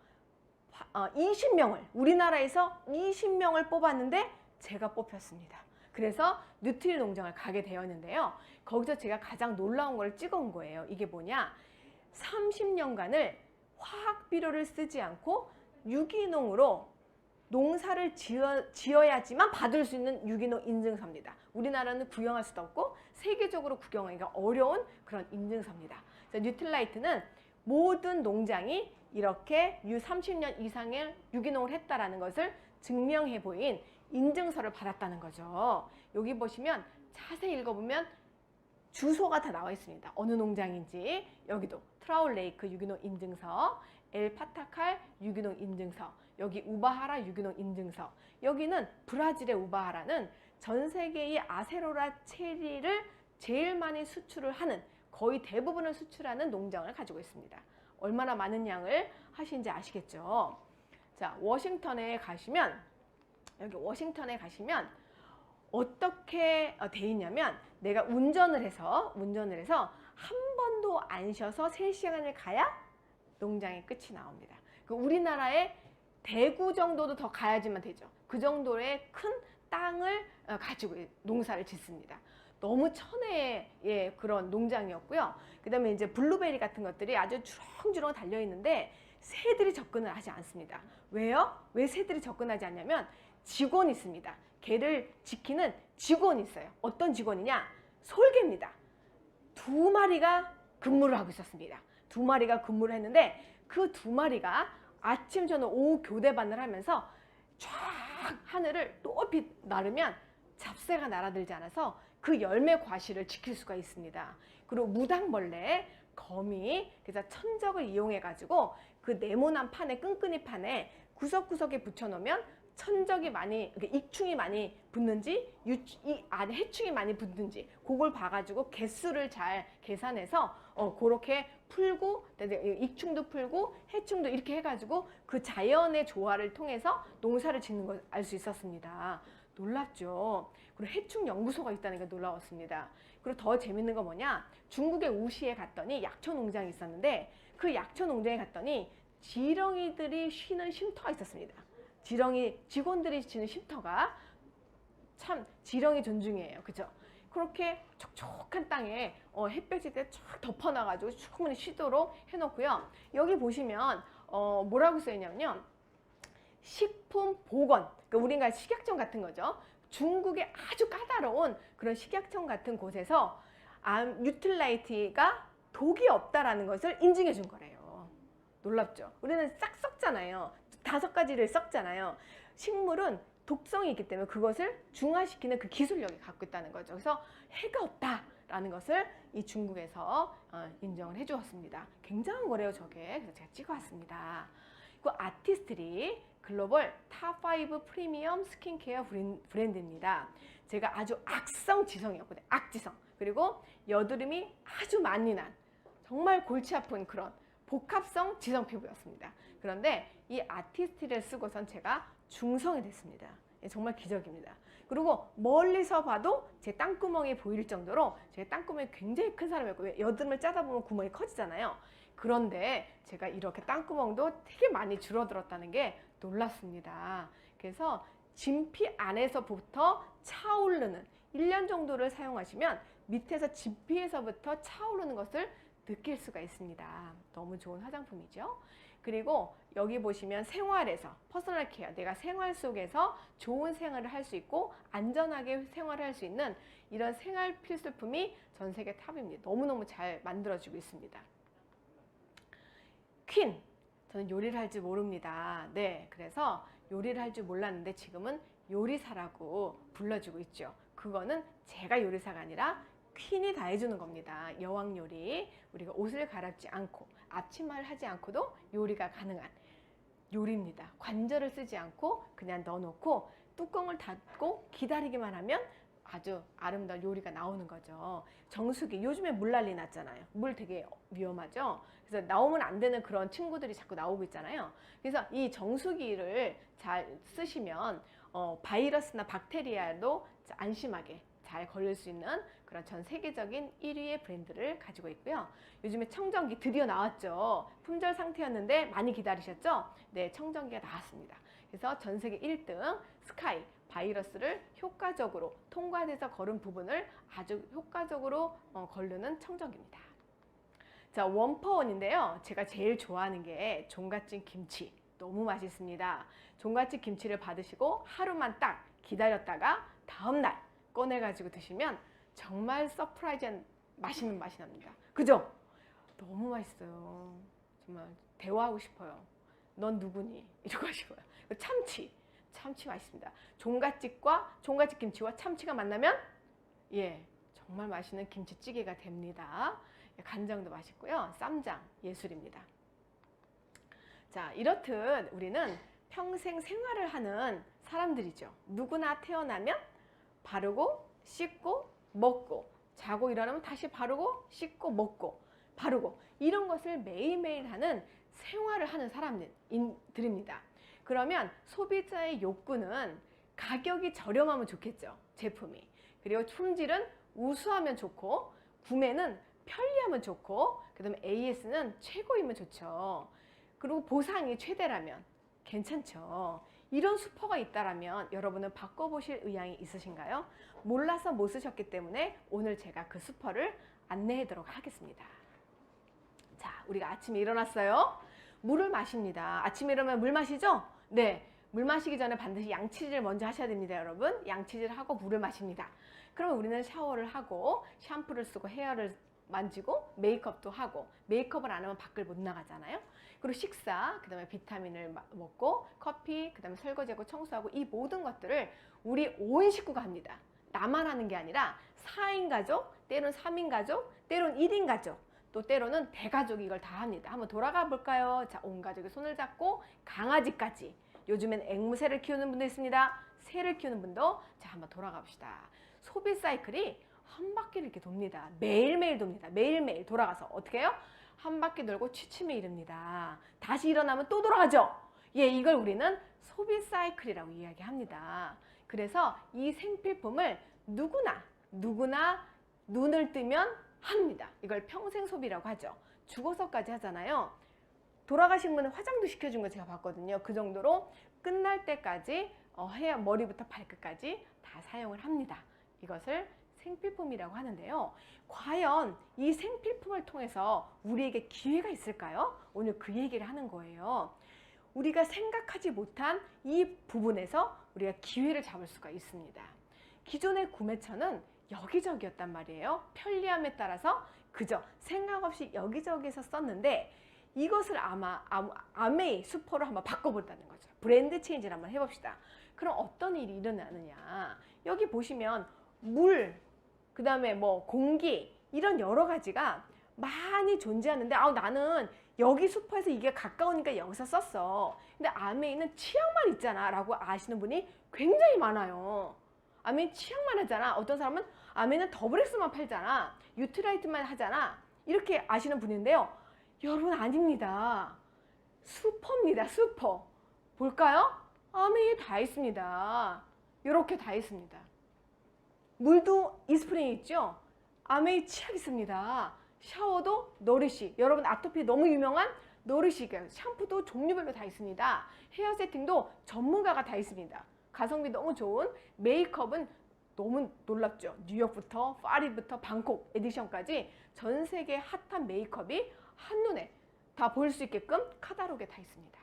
20명을 우리나라에서 20명을 뽑았는데 제가 뽑혔습니다. 그래서 뉴트리 농장을 가게 되었는데요. 거기서 제가 가장 놀라운 걸 찍어온 거예요. 이게 뭐냐? 30년간을 화학 비료를 쓰지 않고 유기농으로 농사를 지어야지만 받을 수 있는 유기농 인증서입니다. 우리나라는 구경할 수도 없고 세계적으로 구경하기가 어려운 그런 인증서입니다. 뉴틸라이트는 모든 농장이 이렇게 30년 이상의 유기농을 했다라는 것을 증명해 보인 인증서를 받았다는 거죠. 여기 보시면 자세히 읽어보면 주소가 다 나와 있습니다. 어느 농장인지. 여기도 트라울 레이크 유기농 인증서, 엘 파타칼 유기농 인증서, 여기 우바하라 유기농 인증서. 여기는 브라질의 우바하라는 전 세계의 아세로라 체리를 제일 많이 수출을 하는, 거의 대부분을 수출하는 농장을 가지고 있습니다. 얼마나 많은 양을 하시는지 아시겠죠? 자, 워싱턴에 가시면, 여기 워싱턴에 가시면 어떻게 돼 있냐면, 내가 운전을 해서 한 번도 안 쉬어서 3시간을 가야 농장의 끝이 나옵니다. 우리나라의 대구 정도도 더 가야지만 되죠. 그 정도의 큰 땅을 가지고 농사를 짓습니다. 너무 천혜의 그런 농장이었고요. 그 다음에 이제 블루베리 같은 것들이 아주 주렁주렁 달려 있는데 새들이 접근을 하지 않습니다. 왜요? 왜 새들이 접근하지 않냐면 직원이 있습니다. 개를 지키는 직원이 있어요. 어떤 직원이냐? 솔개입니다. 2마리가 근무를 하고 있었습니다. 2마리가 근무를 했는데 그 2마리가 아침, 저녁, 오후 교대반을 하면서 쫙 하늘을 높이 나르면 잡새가 날아들지 않아서 그 열매 과실을 지킬 수가 있습니다. 그리고 무당벌레, 거미, 그래서 천적을 이용해 가지고 그 네모난 판에, 끈끈이 판에 구석구석에 붙여놓으면 천적이 많이, 익충이 많이 붙는지 이 안에 해충이 많이 붙는지 그걸 봐가지고 개수를 잘 계산해서 그렇게 풀고 익충도 풀고 해충도 이렇게 해가지고 그 자연의 조화를 통해서 농사를 짓는 걸 알 수 있었습니다. 놀랍죠. 그리고 해충 연구소가 있다는 게 놀라웠습니다. 그리고 더 재밌는 건 뭐냐? 중국의 우시에 갔더니 약초 농장이 있었는데 그 약초 농장에 갔더니 지렁이들이 쉬는 쉼터가 있었습니다. 직원들이 쉬는 쉼터가 참 지렁이 존중이에요. 그죠? 그렇게 촉촉한 땅에 햇볕이 때 쫙 덮어놔가지고 충분히 쉬도록 해놓고요. 여기 보시면 뭐라고 써있냐면요. 식품보건, 그러니까 우리가 식약청 같은 거죠. 중국의 아주 까다로운 그런 식약청 같은 곳에서 뉴틸라이트가 독이 없다라는 것을 인증해 준 거래요. 놀랍죠? 우리는 싹 썩잖아요. 5가지를 썩잖아요. 식물은 독성이 있기 때문에 그것을 중화시키는 그 기술력이 갖고 있다는 거죠. 그래서 해가 없다라는 것을 이 중국에서 인정을 해주었습니다. 굉장한 거래요, 저게. 그래서 제가 찍어왔습니다. 그 아티스트리 글로벌 탑5 프리미엄 스킨케어 브랜드입니다. 제가 아주 악성지성이었거든요. 악지성. 그리고 여드름이 아주 많이 난, 정말 골치 아픈 그런 복합성 지성 피부였습니다. 그런데 이 아티스트를 쓰고선 제가 중성이 됐습니다. 정말 기적입니다. 그리고 멀리서 봐도 제 땅구멍이 보일 정도로 제 땅구멍이 굉장히 큰 사람이었고, 여드름을 짜다 보면 구멍이 커지잖아요. 그런데 제가 이렇게 땅구멍도 되게 많이 줄어들었다는 게 놀랐습니다. 그래서 진피 안에서부터 차오르는 1년 정도를 사용하시면 밑에서 진피에서부터 차오르는 것을 느낄 수가 있습니다. 너무 좋은 화장품이죠. 그리고 여기 보시면 생활에서 퍼스널 케어, 내가 생활 속에서 좋은 생활을 할 수 있고 안전하게 생활을 할 수 있는 이런 생활 필수품이 전 세계 탑입니다. 너무너무 잘 만들어지고 있습니다. 퀸, 저는 요리를 할 줄 모릅니다. 네, 그래서 요리를 할 줄 몰랐는데 지금은 요리사라고 불러주고 있죠. 그거는 제가 요리사가 아니라 퀸이 다 해주는 겁니다. 여왕 요리, 우리가 옷을 갈아입지 않고 앞치마를 하지 않고도 요리가 가능한 요리입니다. 관절을 쓰지 않고 그냥 넣어놓고 뚜껑을 닫고 기다리기만 하면 아주 아름다운 요리가 나오는 거죠. 정수기, 요즘에 물 난리 났잖아요. 물 되게 위험하죠. 그래서 나오면 안 되는 그런 친구들이 자꾸 나오고 있잖아요. 그래서 이 정수기를 잘 쓰시면 바이러스나 박테리아도 안심하게 잘 걸릴 수 있는 그런 전 세계적인 1위의 브랜드를 가지고 있고요. 요즘에 청정기 드디어 나왔죠. 품절 상태였는데 많이 기다리셨죠? 네, 청정기가 나왔습니다. 그래서 전 세계 1등 스카이, 바이러스를 효과적으로 통과돼서 걸은 부분을 아주 효과적으로 걸르는 청정기입니다. 자, 원퍼원인데요. 제가 제일 좋아하는 게 종갓집 김치. 너무 맛있습니다. 종갓집 김치를 받으시고 하루만 딱 기다렸다가 다음날 꺼내가지고 드시면 정말 서프라이즈한 맛있는 맛이 납니다. 그죠? 너무 맛있어요. 정말 대화하고 싶어요. 넌 누구니? 이러고 싶어요. 참치 맛있습니다. 종갓집 김치와 참치가 만나면 정말 맛있는 김치찌개가 됩니다. 간장도 맛있고요. 쌈장 예술입니다. 자, 이렇듯 우리는 평생 생활을 하는 사람들이죠. 누구나 태어나면 바르고 씻고 먹고 자고 일어나면 다시 바르고 씻고 먹고 바르고 이런 것을 매일매일 하는 생활을 하는 사람들입니다. 그러면 소비자의 욕구는 가격이 저렴하면 좋겠죠. 제품이. 그리고 품질은 우수하면 좋고 구매는 편리하면 좋고 그다음에 AS는 최고이면 좋죠. 그리고 보상이 최대라면 괜찮죠. 이런 슈퍼가 있다라면 여러분은 바꿔보실 의향이 있으신가요? 몰라서 못 쓰셨기 때문에 오늘 제가 그 슈퍼를 안내하도록 하겠습니다. 자, 우리가 아침에 일어났어요. 물을 마십니다. 아침에 일어나면 물 마시죠? 네, 물 마시기 전에 반드시 양치질을 먼저 하셔야 됩니다, 여러분. 양치질을 하고 물을 마십니다. 그러면 우리는 샤워를 하고 샴푸를 쓰고 헤어를 만지고 메이크업도 하고, 메이크업을 안 하면 밖을 못 나가잖아요. 그리고 식사, 그 다음에 비타민을 먹고 커피, 그 다음에 설거지하고 청소하고 이 모든 것들을 우리 온 식구가 합니다. 나만 하는 게 아니라 4인 가족, 때로는 3인 가족, 때로는 1인 가족, 또 때로는 대가족이 이걸 다 합니다. 한번 돌아가 볼까요? 자, 온 가족이 손을 잡고 강아지까지. 요즘엔 앵무새를 키우는 분도 있습니다. 새를 키우는 분도. 자, 한번 돌아가 봅시다. 소비 사이클이 한 바퀴를 이렇게 돕니다. 매일매일 돕니다. 매일매일 돌아가서 어떻게 해요? 한 바퀴 돌고 취침에 이릅니다. 다시 일어나면 또 돌아가죠. 이걸 우리는 소비 사이클이라고 이야기합니다. 그래서 이 생필품을 누구나 눈을 뜨면 합니다. 이걸 평생 소비라고 하죠. 죽어서까지 하잖아요. 돌아가신 분은 화장도 시켜준 거 제가 봤거든요. 그 정도로 끝날 때까지 머리부터 발끝까지 다 사용을 합니다. 이것을 생필품이라고 하는데요. 과연 이 생필품을 통해서 우리에게 기회가 있을까요? 오늘 그 얘기를 하는 거예요. 우리가 생각하지 못한 이 부분에서 우리가 기회를 잡을 수가 있습니다. 기존의 구매처는 여기저기였단 말이에요. 편리함에 따라서 그저 생각 없이 여기저기서 썼는데 이것을 아메이 슈퍼로 한번 바꿔본다는 거죠. 브랜드 체인지를 한번 해봅시다. 그럼 어떤 일이 일어나느냐. 여기 보시면 물, 그 다음에 뭐 공기 이런 여러 가지가 많이 존재하는데 나는 여기 슈퍼에서 이게 가까우니까 여기서 썼어. 근데 아메이는 치약만 있잖아 라고 아시는 분이 굉장히 많아요. 아메이 치약만 하잖아. 어떤 사람은 아메이는 더블엑스만 팔잖아. 유트라이트만 하잖아. 이렇게 아시는 분인데요. 여러분 아닙니다. 슈퍼입니다. 슈퍼. 볼까요? 아메이에 다 있습니다. 이렇게 다 있습니다. 물도 이스프링에 있죠? 아메이 치약 있습니다. 샤워도 노리시. 여러분 아토피 너무 유명한 노리시. 샴푸도 종류별로 다 있습니다. 헤어 세팅도 전문가가 다 있습니다. 가성비 너무 좋은 메이크업은 너무 놀랍죠. 뉴욕부터 파리부터 방콕 에디션까지 전 세계 핫한 메이크업이 한눈에 다 보일 수 있게끔 카다록에 다 있습니다.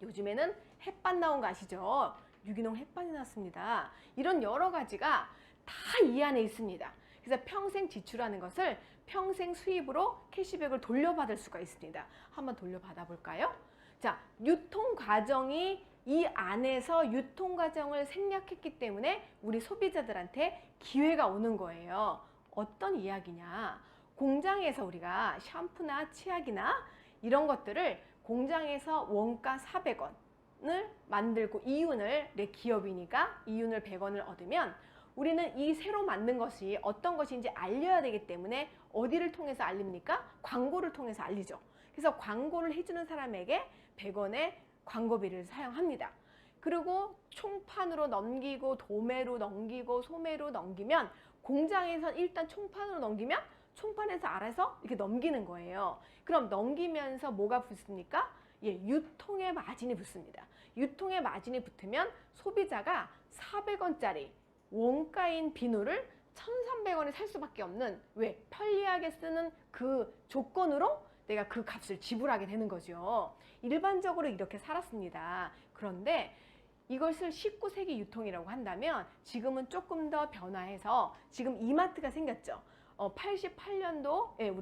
요즘에는 햇반 나온 거 아시죠? 유기농 햇반이 나왔습니다. 이런 여러 가지가 다 이 안에 있습니다. 그래서 평생 지출하는 것을 평생 수입으로 캐시백을 돌려받을 수가 있습니다. 한번 돌려받아 볼까요? 자, 유통 과정이 이 안에서 유통 과정을 생략했기 때문에 우리 소비자들한테 기회가 오는 거예요. 어떤 이야기냐? 공장에서 우리가 샴푸나 치약이나 이런 것들을 공장에서 원가 400원을 만들고 이윤을 내 기업이니까 이윤을 100원을 얻으면 우리는 이 새로 만든 것이 어떤 것인지 알려야 되기 때문에 어디를 통해서 알립니까? 광고를 통해서 알리죠. 그래서 광고를 해주는 사람에게 100원의 광고비를 사용합니다. 그리고 총판으로 넘기고 도매로 넘기고 소매로 넘기면 공장에서 일단 총판으로 넘기면 총판에서 알아서 이렇게 넘기는 거예요. 그럼 넘기면서 뭐가 붙습니까? 예, 유통의 마진이 붙습니다. 유통의 마진이 붙으면 소비자가 400원짜리 원가인 비누를 1,300원에 살 수밖에 없는 왜? 편리하게 쓰는 그 조건으로 내가 그 값을 지불하게 되는 거죠. 일반적으로 이렇게 살았습니다. 그런데 이것을 19세기 유통이라고 한다면 지금은 조금 더 변화해서 지금 이마트가 생겼죠. 88년도에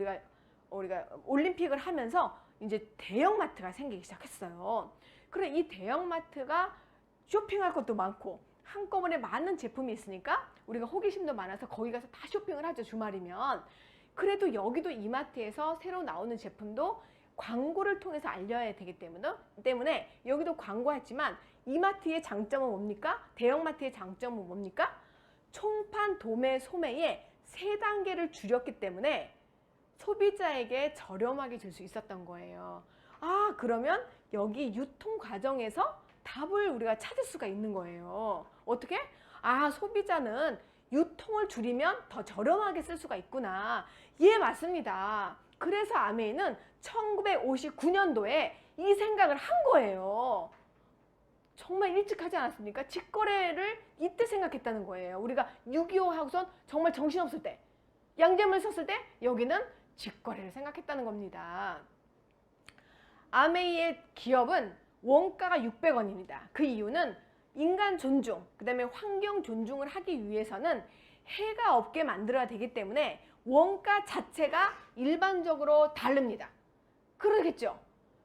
우리가 올림픽을 하면서 이제 대형마트가 생기기 시작했어요. 그래 이 대형마트가 쇼핑할 것도 많고 한꺼번에 많은 제품이 있으니까 우리가 호기심도 많아서 거기 가서 다 쇼핑을 하죠. 주말이면. 그래도 여기도 이마트에서 새로 나오는 제품도 광고를 통해서 알려야 되기 때문에 여기도 광고했지만 이마트의 장점은 뭡니까? 대형마트의 장점은 뭡니까? 총판, 도매, 소매의 3단계를 줄였기 때문에 소비자에게 저렴하게 줄 수 있었던 거예요. 아, 그러면 여기 유통 과정에서 답을 우리가 찾을 수가 있는 거예요. 어떻게? 아, 소비자는 유통을 줄이면 더 저렴하게 쓸 수가 있구나. 예, 맞습니다. 그래서 아메이는 1959년도에 이 생각을 한 거예요. 정말 일찍 하지 않았습니까? 직거래를 이때 생각했다는 거예요. 우리가 6.25 하고선 정말 정신없을 때, 양재물 썼을 때 여기는 직거래를 생각했다는 겁니다. 아메이의 기업은 원가가 600원입니다. 그 이유는 인간 존중, 그 다음에 환경 존중을 하기 위해서는 해가 없게 만들어야 되기 때문에 원가 자체가 일반적으로 다릅니다. 그러겠죠?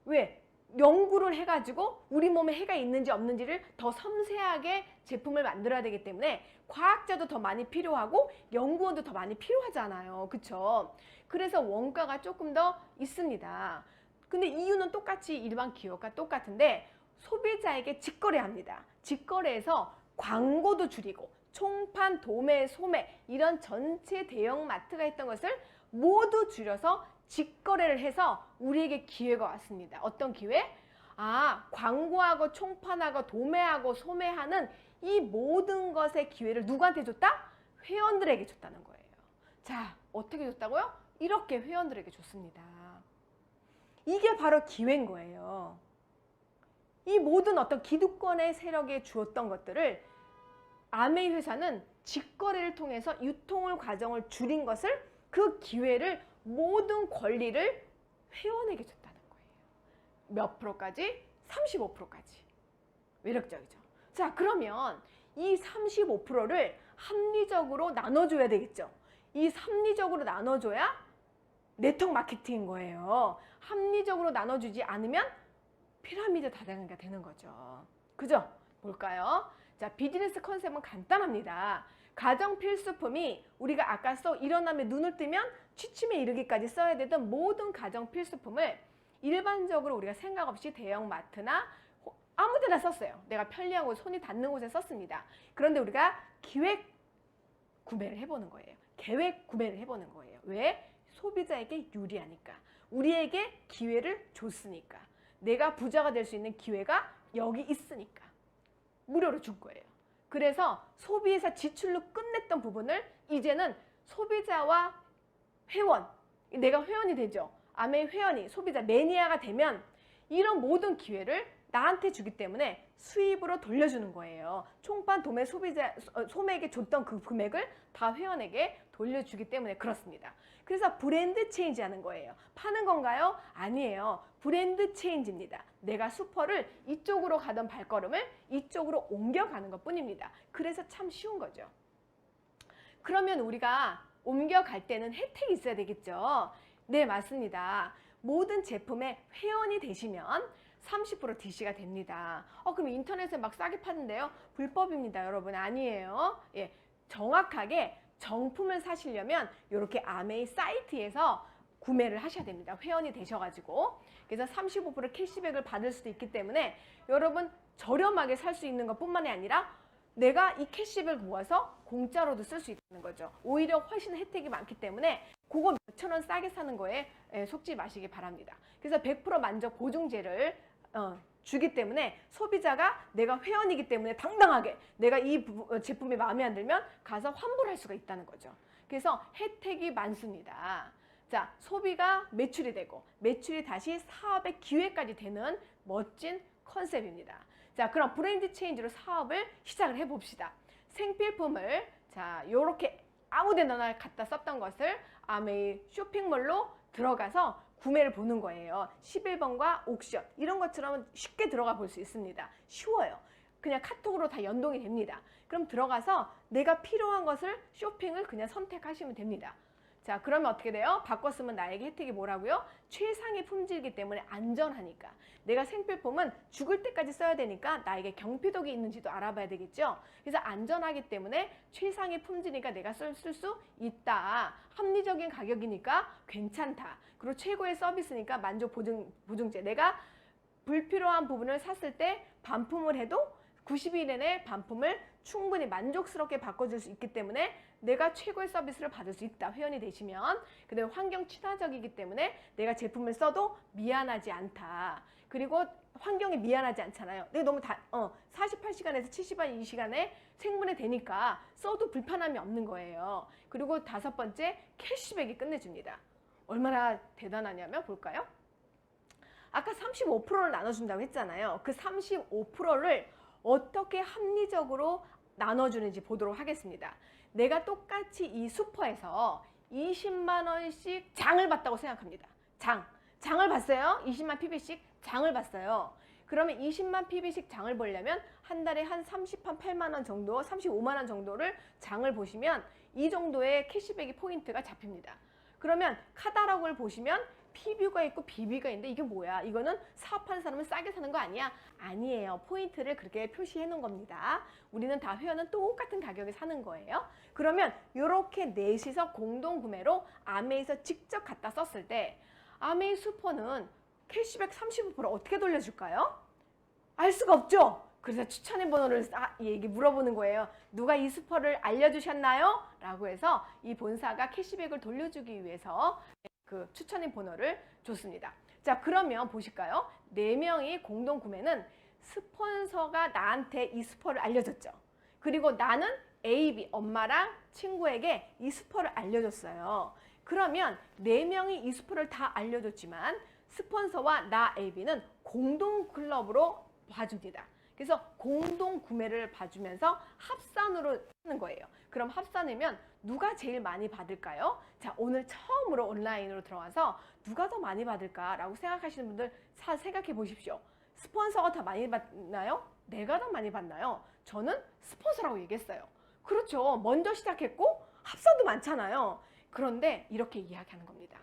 왜? 연구를 해가지고 우리 몸에 해가 있는지 없는지를 더 섬세하게 제품을 만들어야 되기 때문에 과학자도 더 많이 필요하고 연구원도 더 많이 필요하잖아요. 그쵸? 그래서 원가가 조금 더 있습니다. 근데 이유는 똑같이 일반 기업과 똑같은데 소비자에게 직거래합니다. 직거래에서 광고도 줄이고 총판, 도매, 소매 이런 전체 대형마트가 했던 것을 모두 줄여서 직거래를 해서 우리에게 기회가 왔습니다. 어떤 기회? 아, 광고하고 총판하고 도매하고 소매하는 이 모든 것의 기회를 누구한테 줬다? 회원들에게 줬다는 거예요. 자, 어떻게 줬다고요? 이렇게 회원들에게 줬습니다. 이게 바로 기회인 거예요. 이 모든 어떤 기득권의 세력에 주었던 것들을 아메이 회사는 직거래를 통해서 유통을 과정을 줄인 것을 그 기회를 모든 권리를 회원에게 줬다는 거예요. 몇 프로까지? 35%까지. 매력적이죠. 자, 그러면 이 35%를 합리적으로 나눠줘야 되겠죠. 이 합리적으로 나눠줘야 네트워크 마케팅인 거예요. 합리적으로 나눠주지 않으면 피라미드 다단계가 되는 거죠. 그죠? 볼까요? 자, 비즈니스 컨셉은 간단합니다. 가정 필수품이 우리가 아까 일어나면 눈을 뜨면 취침에 이르기까지 써야 되던 모든 가정 필수품을 일반적으로 우리가 생각 없이 대형마트나 아무 데나 썼어요. 내가 편리하고 손이 닿는 곳에 썼습니다. 그런데 우리가 기획 구매를 해보는 거예요. 계획 구매를 해보는 거예요. 왜? 소비자에게 유리하니까. 우리에게 기회를 줬으니까. 내가 부자가 될 수 있는 기회가 여기 있으니까. 무료로 준 거예요. 그래서 소비에서 지출로 끝냈던 부분을 이제는 소비자와 회원, 내가 회원이 되죠. 아메이 회원이 소비자 매니아가 되면 이런 모든 기회를 나한테 주기 때문에 수입으로 돌려주는 거예요. 총판 도매 소매에게 줬던 그 금액을 다 회원에게 돌려주기 때문에 그렇습니다. 그래서 브랜드 체인지 하는 거예요. 파는 건가요? 아니에요. 브랜드 체인지입니다. 내가 슈퍼를 이쪽으로 가던 발걸음을 이쪽으로 옮겨가는 것 뿐입니다. 그래서 참 쉬운 거죠. 그러면 우리가 옮겨갈 때는 혜택이 있어야 되겠죠. 네, 맞습니다. 모든 제품에 회원이 되시면 30% DC가 됩니다. 그럼 인터넷에 막 싸게 파는데요? 불법입니다, 여러분. 아니에요. 예, 정확하게 정품을 사시려면 이렇게 아메이 사이트에서 구매를 하셔야 됩니다. 회원이 되셔가지고. 그래서 35% 캐시백을 받을 수도 있기 때문에 여러분 저렴하게 살 수 있는 것뿐만이 아니라 내가 이 캐시백을 모아서 공짜로도 쓸 수 있다는 거죠. 오히려 훨씬 혜택이 많기 때문에 그거 몇천 원 싸게 사는 거에 속지 마시기 바랍니다. 그래서 100% 만족 보증제를 주기 때문에 소비자가 내가 회원이기 때문에 당당하게 내가 이 제품이 마음에 안 들면 가서 환불할 수가 있다는 거죠. 그래서 혜택이 많습니다. 자, 소비가 매출이 되고 매출이 다시 사업의 기회까지 되는 멋진 컨셉입니다. 자, 그럼 브랜드 체인지로 사업을 시작을 해봅시다. 생필품을 자, 요렇게 아무 데나 갖다 썼던 것을 아메이 쇼핑몰로 들어가서 구매를 보는 거예요. 11번과 옥션 이런 것처럼 쉽게 들어가 볼 수 있습니다. 쉬워요. 그냥 카톡으로 다 연동이 됩니다. 그럼 들어가서 내가 필요한 것을 쇼핑을 그냥 선택하시면 됩니다. 자, 그러면 어떻게 돼요? 바꿨으면 나에게 혜택이 뭐라고요? 최상의 품질이기 때문에 안전하니까. 내가 생필품은 죽을 때까지 써야 되니까 나에게 경피독이 있는지도 알아봐야 되겠죠? 그래서 안전하기 때문에 최상의 품질이니까 내가 쓸 수 있다. 합리적인 가격이니까 괜찮다. 그리고 최고의 서비스니까 만족 보증제. 내가 불필요한 부분을 샀을 때 반품을 해도 90일 내내 반품을 충분히 만족스럽게 바꿔줄 수 있기 때문에 내가 최고의 서비스를 받을 수 있다. 회원이 되시면. 그다음에 환경 친화적이기 때문에 내가 제품을 써도 미안하지 않다. 그리고 환경에 미안하지 않잖아요. 내가 너무 48시간에서 72시간에 생분해 되니까 써도 불편함이 없는 거예요. 그리고 5번째, 캐시백이 끝내줍니다. 얼마나 대단하냐면 볼까요? 아까 35%를 나눠준다고 했잖아요. 그 35%를 어떻게 합리적으로 나눠주는지 보도록 하겠습니다. 내가 똑같이 이 슈퍼에서 20만 원씩 장을 봤다고 생각합니다. 장을 봤어요. 20만 PB씩 장을 봤어요. 그러면 20만 PB씩 장을 보려면 한 달에 한 38만 원 정도, 35만 원 정도를 장을 보시면 이 정도의 캐시백이 포인트가 잡힙니다. 그러면 카탈로그를 보시면 PB가 있고 BB가 있는데 이게 뭐야? 이거는 사업하는 사람은 싸게 사는 거 아니야? 아니에요. 포인트를 그렇게 표시해 놓은 겁니다. 우리는 다 회원은 똑같은 가격에 사는 거예요. 그러면 이렇게 넷이서 공동 구매로 아메이에서 직접 갖다 썼을 때 아메이 슈퍼는 캐시백 35% 어떻게 돌려줄까요? 알 수가 없죠? 그래서 추천의 번호를 얘기 물어보는 거예요. 누가 이 슈퍼를 알려주셨나요? 라고 해서 이 본사가 캐시백을 돌려주기 위해서 그 추천인 번호를 줬습니다. 자, 그러면 보실까요? 4명이 공동 구매는 스폰서가 나한테 이 슈퍼를 알려줬죠. 그리고 나는 A, B, 엄마랑 친구에게 이 슈퍼를 알려줬어요. 그러면 4명이 이 슈퍼를 다 알려줬지만 스폰서와 나 A, B는 공동 클럽으로 봐줍니다. 그래서 공동 구매를 봐주면서 합산으로 하는 거예요. 그럼 합산이면 누가 제일 많이 받을까요? 자, 오늘 처음으로 온라인으로 들어와서 누가 더 많이 받을까라고 생각하시는 분들 생각해 보십시오. 스폰서가 더 많이 받나요? 내가 더 많이 받나요? 저는 스폰서라고 얘기했어요. 그렇죠. 먼저 시작했고 합산도 많잖아요. 그런데 이렇게 이야기하는 겁니다.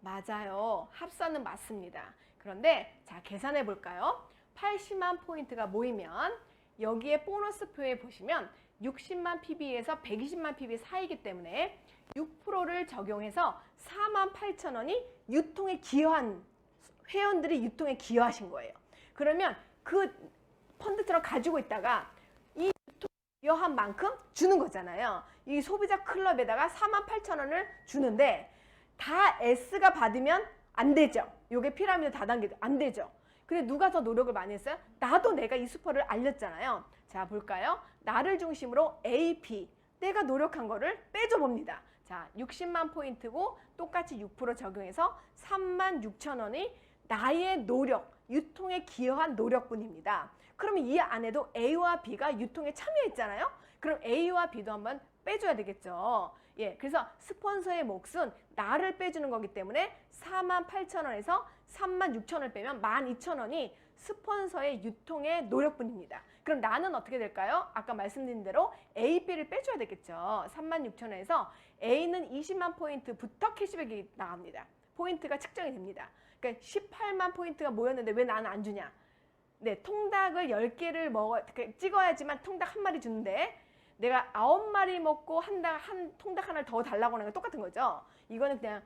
맞아요. 합산은 맞습니다. 그런데 자, 계산해 볼까요? 80만 포인트가 모이면 여기에 보너스표에 보시면 60만 PB에서 120만 PB 사이기 때문에 6%를 적용해서 48,000원이 유통에 기여한 회원들이 유통에 기여하신 거예요. 그러면 그 펀드처럼 가지고 있다가 이 유통 기여한 만큼 주는 거잖아요. 이 소비자 클럽에다가 48,000원을 주는데 다 S가 받으면 안 되죠. 요게 피라미드 다단계 안 되죠. 근데 누가 더 노력을 많이 했어요? 나도 내가 이 슈퍼를 알렸잖아요. 자, 볼까요? 나를 중심으로 A, B 내가 노력한 거를 빼줘 봅니다. 자, 60만 포인트고 똑같이 6% 적용해서 36,000원이 나의 노력, 유통에 기여한 노력분입니다. 그러면 이 안에도 A와 B가 유통에 참여했잖아요. 그럼 A와 B도 한번 빼줘야 되겠죠. 예, 그래서 스폰서의 몫은 나를 빼주는 거기 때문에 48,000원에서 36,000원을 빼면 12,000원이 스폰서의 유통의 노력분입니다. 그럼 나는 어떻게 될까요? 아까 말씀드린 대로 A, B를 빼줘야 되겠죠. 36,000원에서 A는 20만 포인트부터 캐시백이 나갑니다. 포인트가 측정이 됩니다. 그러니까 18만 포인트가 모였는데 왜 나는 안 주냐? 네, 통닭을 10개를 찍어야지만 통닭 한 마리 주는데 내가 9마리 먹고 한 통닭 하나를 더 달라고 하는 거 똑같은 거죠. 이거는 그냥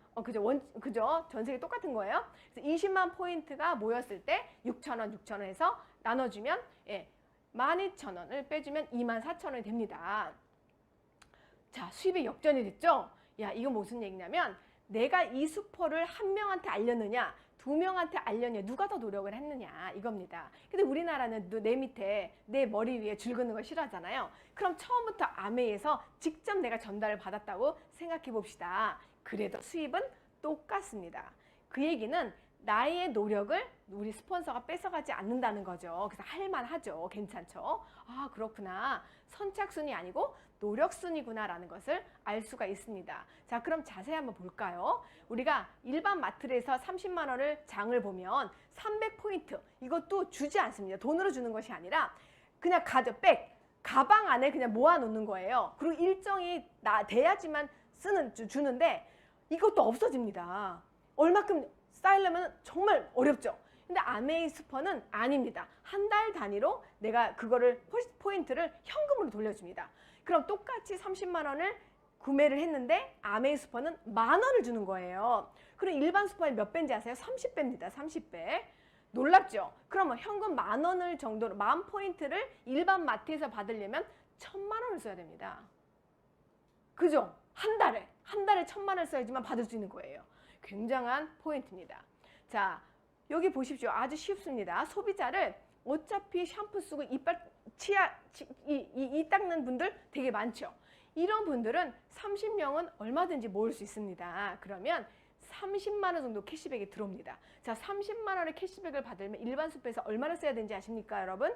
그죠? 전 세계 똑같은 거예요. 그래서 20만 포인트가 모였을 때 6,000원 해서 나눠주면 12,000원을 빼주면 24,000원이 됩니다. 자, 수입의 역전이 됐죠? 야, 이건 무슨 얘기냐면 내가 이 슈퍼를 한 명한테 알렸느냐 2명한테 알렸냐 누가 더 노력을 했느냐 이겁니다. 근데 우리나라는 내 밑에 내 머리 위에 줄 긋는 걸 싫어하잖아요. 그럼 처음부터 아메이에서 직접 내가 전달을 받았다고 생각해 봅시다. 그래도 수입은 똑같습니다. 그 얘기는 나의 노력을 우리 스폰서가 뺏어가지 않는다는 거죠. 그래서 할만하죠. 괜찮죠. 아, 그렇구나. 선착순이 아니고 노력순이구나 라는 것을 알 수가 있습니다. 자, 그럼 자세히 한번 볼까요? 우리가 일반 마트에서 30만 원을 장을 보면 300포인트 이것도 주지 않습니다. 돈으로 주는 것이 아니라 그냥 가방 안에 그냥 모아놓는 거예요. 그리고 일정이 돼야지만 주는데 이것도 없어집니다. 얼마큼 쌓이려면 정말 어렵죠. 근데 아메이 슈퍼는 아닙니다. 한 달 단위로 내가 그거를 포인트를 현금으로 돌려줍니다. 그럼 똑같이 30만 원을 구매를 했는데 아메이 슈퍼는 10,000원을 주는 거예요. 그럼 일반 슈퍼의 몇 배인지 아세요? 30배입니다. 30배. 놀랍죠? 그러면 현금 10,000원을 정도로 10,000포인트를 일반 마트에서 받으려면 1,000,000원을 써야 됩니다. 그죠? 한 달에 1,000,000원을 써야지만 받을 수 있는 거예요. 굉장한 포인트입니다. 자, 여기 보십시오. 아주 쉽습니다. 소비자를 어차피 샴푸 쓰고 이빨 이 닦는 분들 되게 많죠. 이런 분들은 30명은 얼마든지 모을 수 있습니다. 그러면 30만 원 정도 캐시백이 들어옵니다. 자, 30만 원의 캐시백을 받으려면 일반 슈퍼에서 얼마나 써야 되는지 아십니까, 여러분?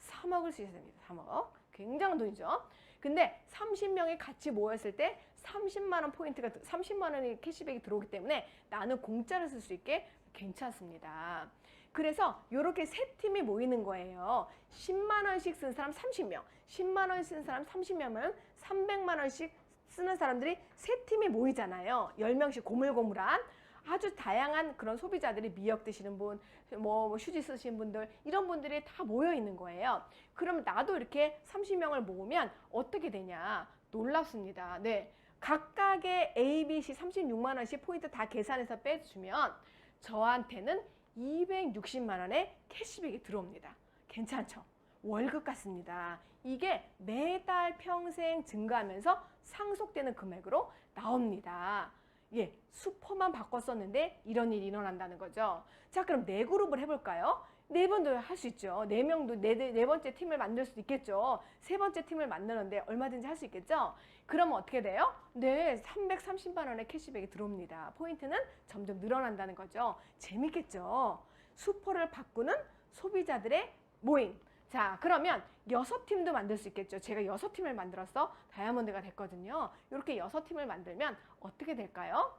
3억을 쓰셔야 됩니다. 3억. 굉장한 돈이죠. 근데 30명이 같이 모였을 때 30만 원 포인트가 30만 원의 캐시백이 들어오기 때문에 나는 공짜로 쓸 수 있게 괜찮습니다. 그래서 이렇게 세 팀이 모이는 거예요. 10만 원씩 쓴 사람 30명, 10만 원 쓴 사람 30명은 300만 원씩 쓰는 사람들이 세 팀이 모이잖아요. 10명씩 고물고물한 아주 다양한 그런 소비자들이 미역 드시는 분, 뭐 휴지 쓰시는 분들 이런 분들이 다 모여 있는 거예요. 그럼 나도 이렇게 30명을 모으면 어떻게 되냐? 놀랍습니다. 네, 각각의 A, B, C 36만 원씩 포인트 다 계산해서 빼주면 저한테는 260만 원의 캐시백이 들어옵니다. 괜찮죠? 월급 같습니다. 이게 매달 평생 증가하면서 상속되는 금액으로 나옵니다. 예, 슈퍼만 바꿨었는데 이런 일이 일어난다는 거죠. 자, 그럼 네 그룹을 해볼까요? 네 번도 할 수 있죠. 네 명도 네 번째 팀을 만들 수도 있겠죠. 세 번째 팀을 만드는데 얼마든지 할 수 있겠죠. 그러면 어떻게 돼요? 네, 330만 원의 캐시백이 들어옵니다. 포인트는 점점 늘어난다는 거죠. 재밌겠죠. 슈퍼를 바꾸는 소비자들의 모임. 자, 그러면 6팀도 만들 수 있겠죠. 제가 6팀을 만들어서 다이아몬드가 됐거든요. 이렇게 6팀을 만들면 어떻게 될까요?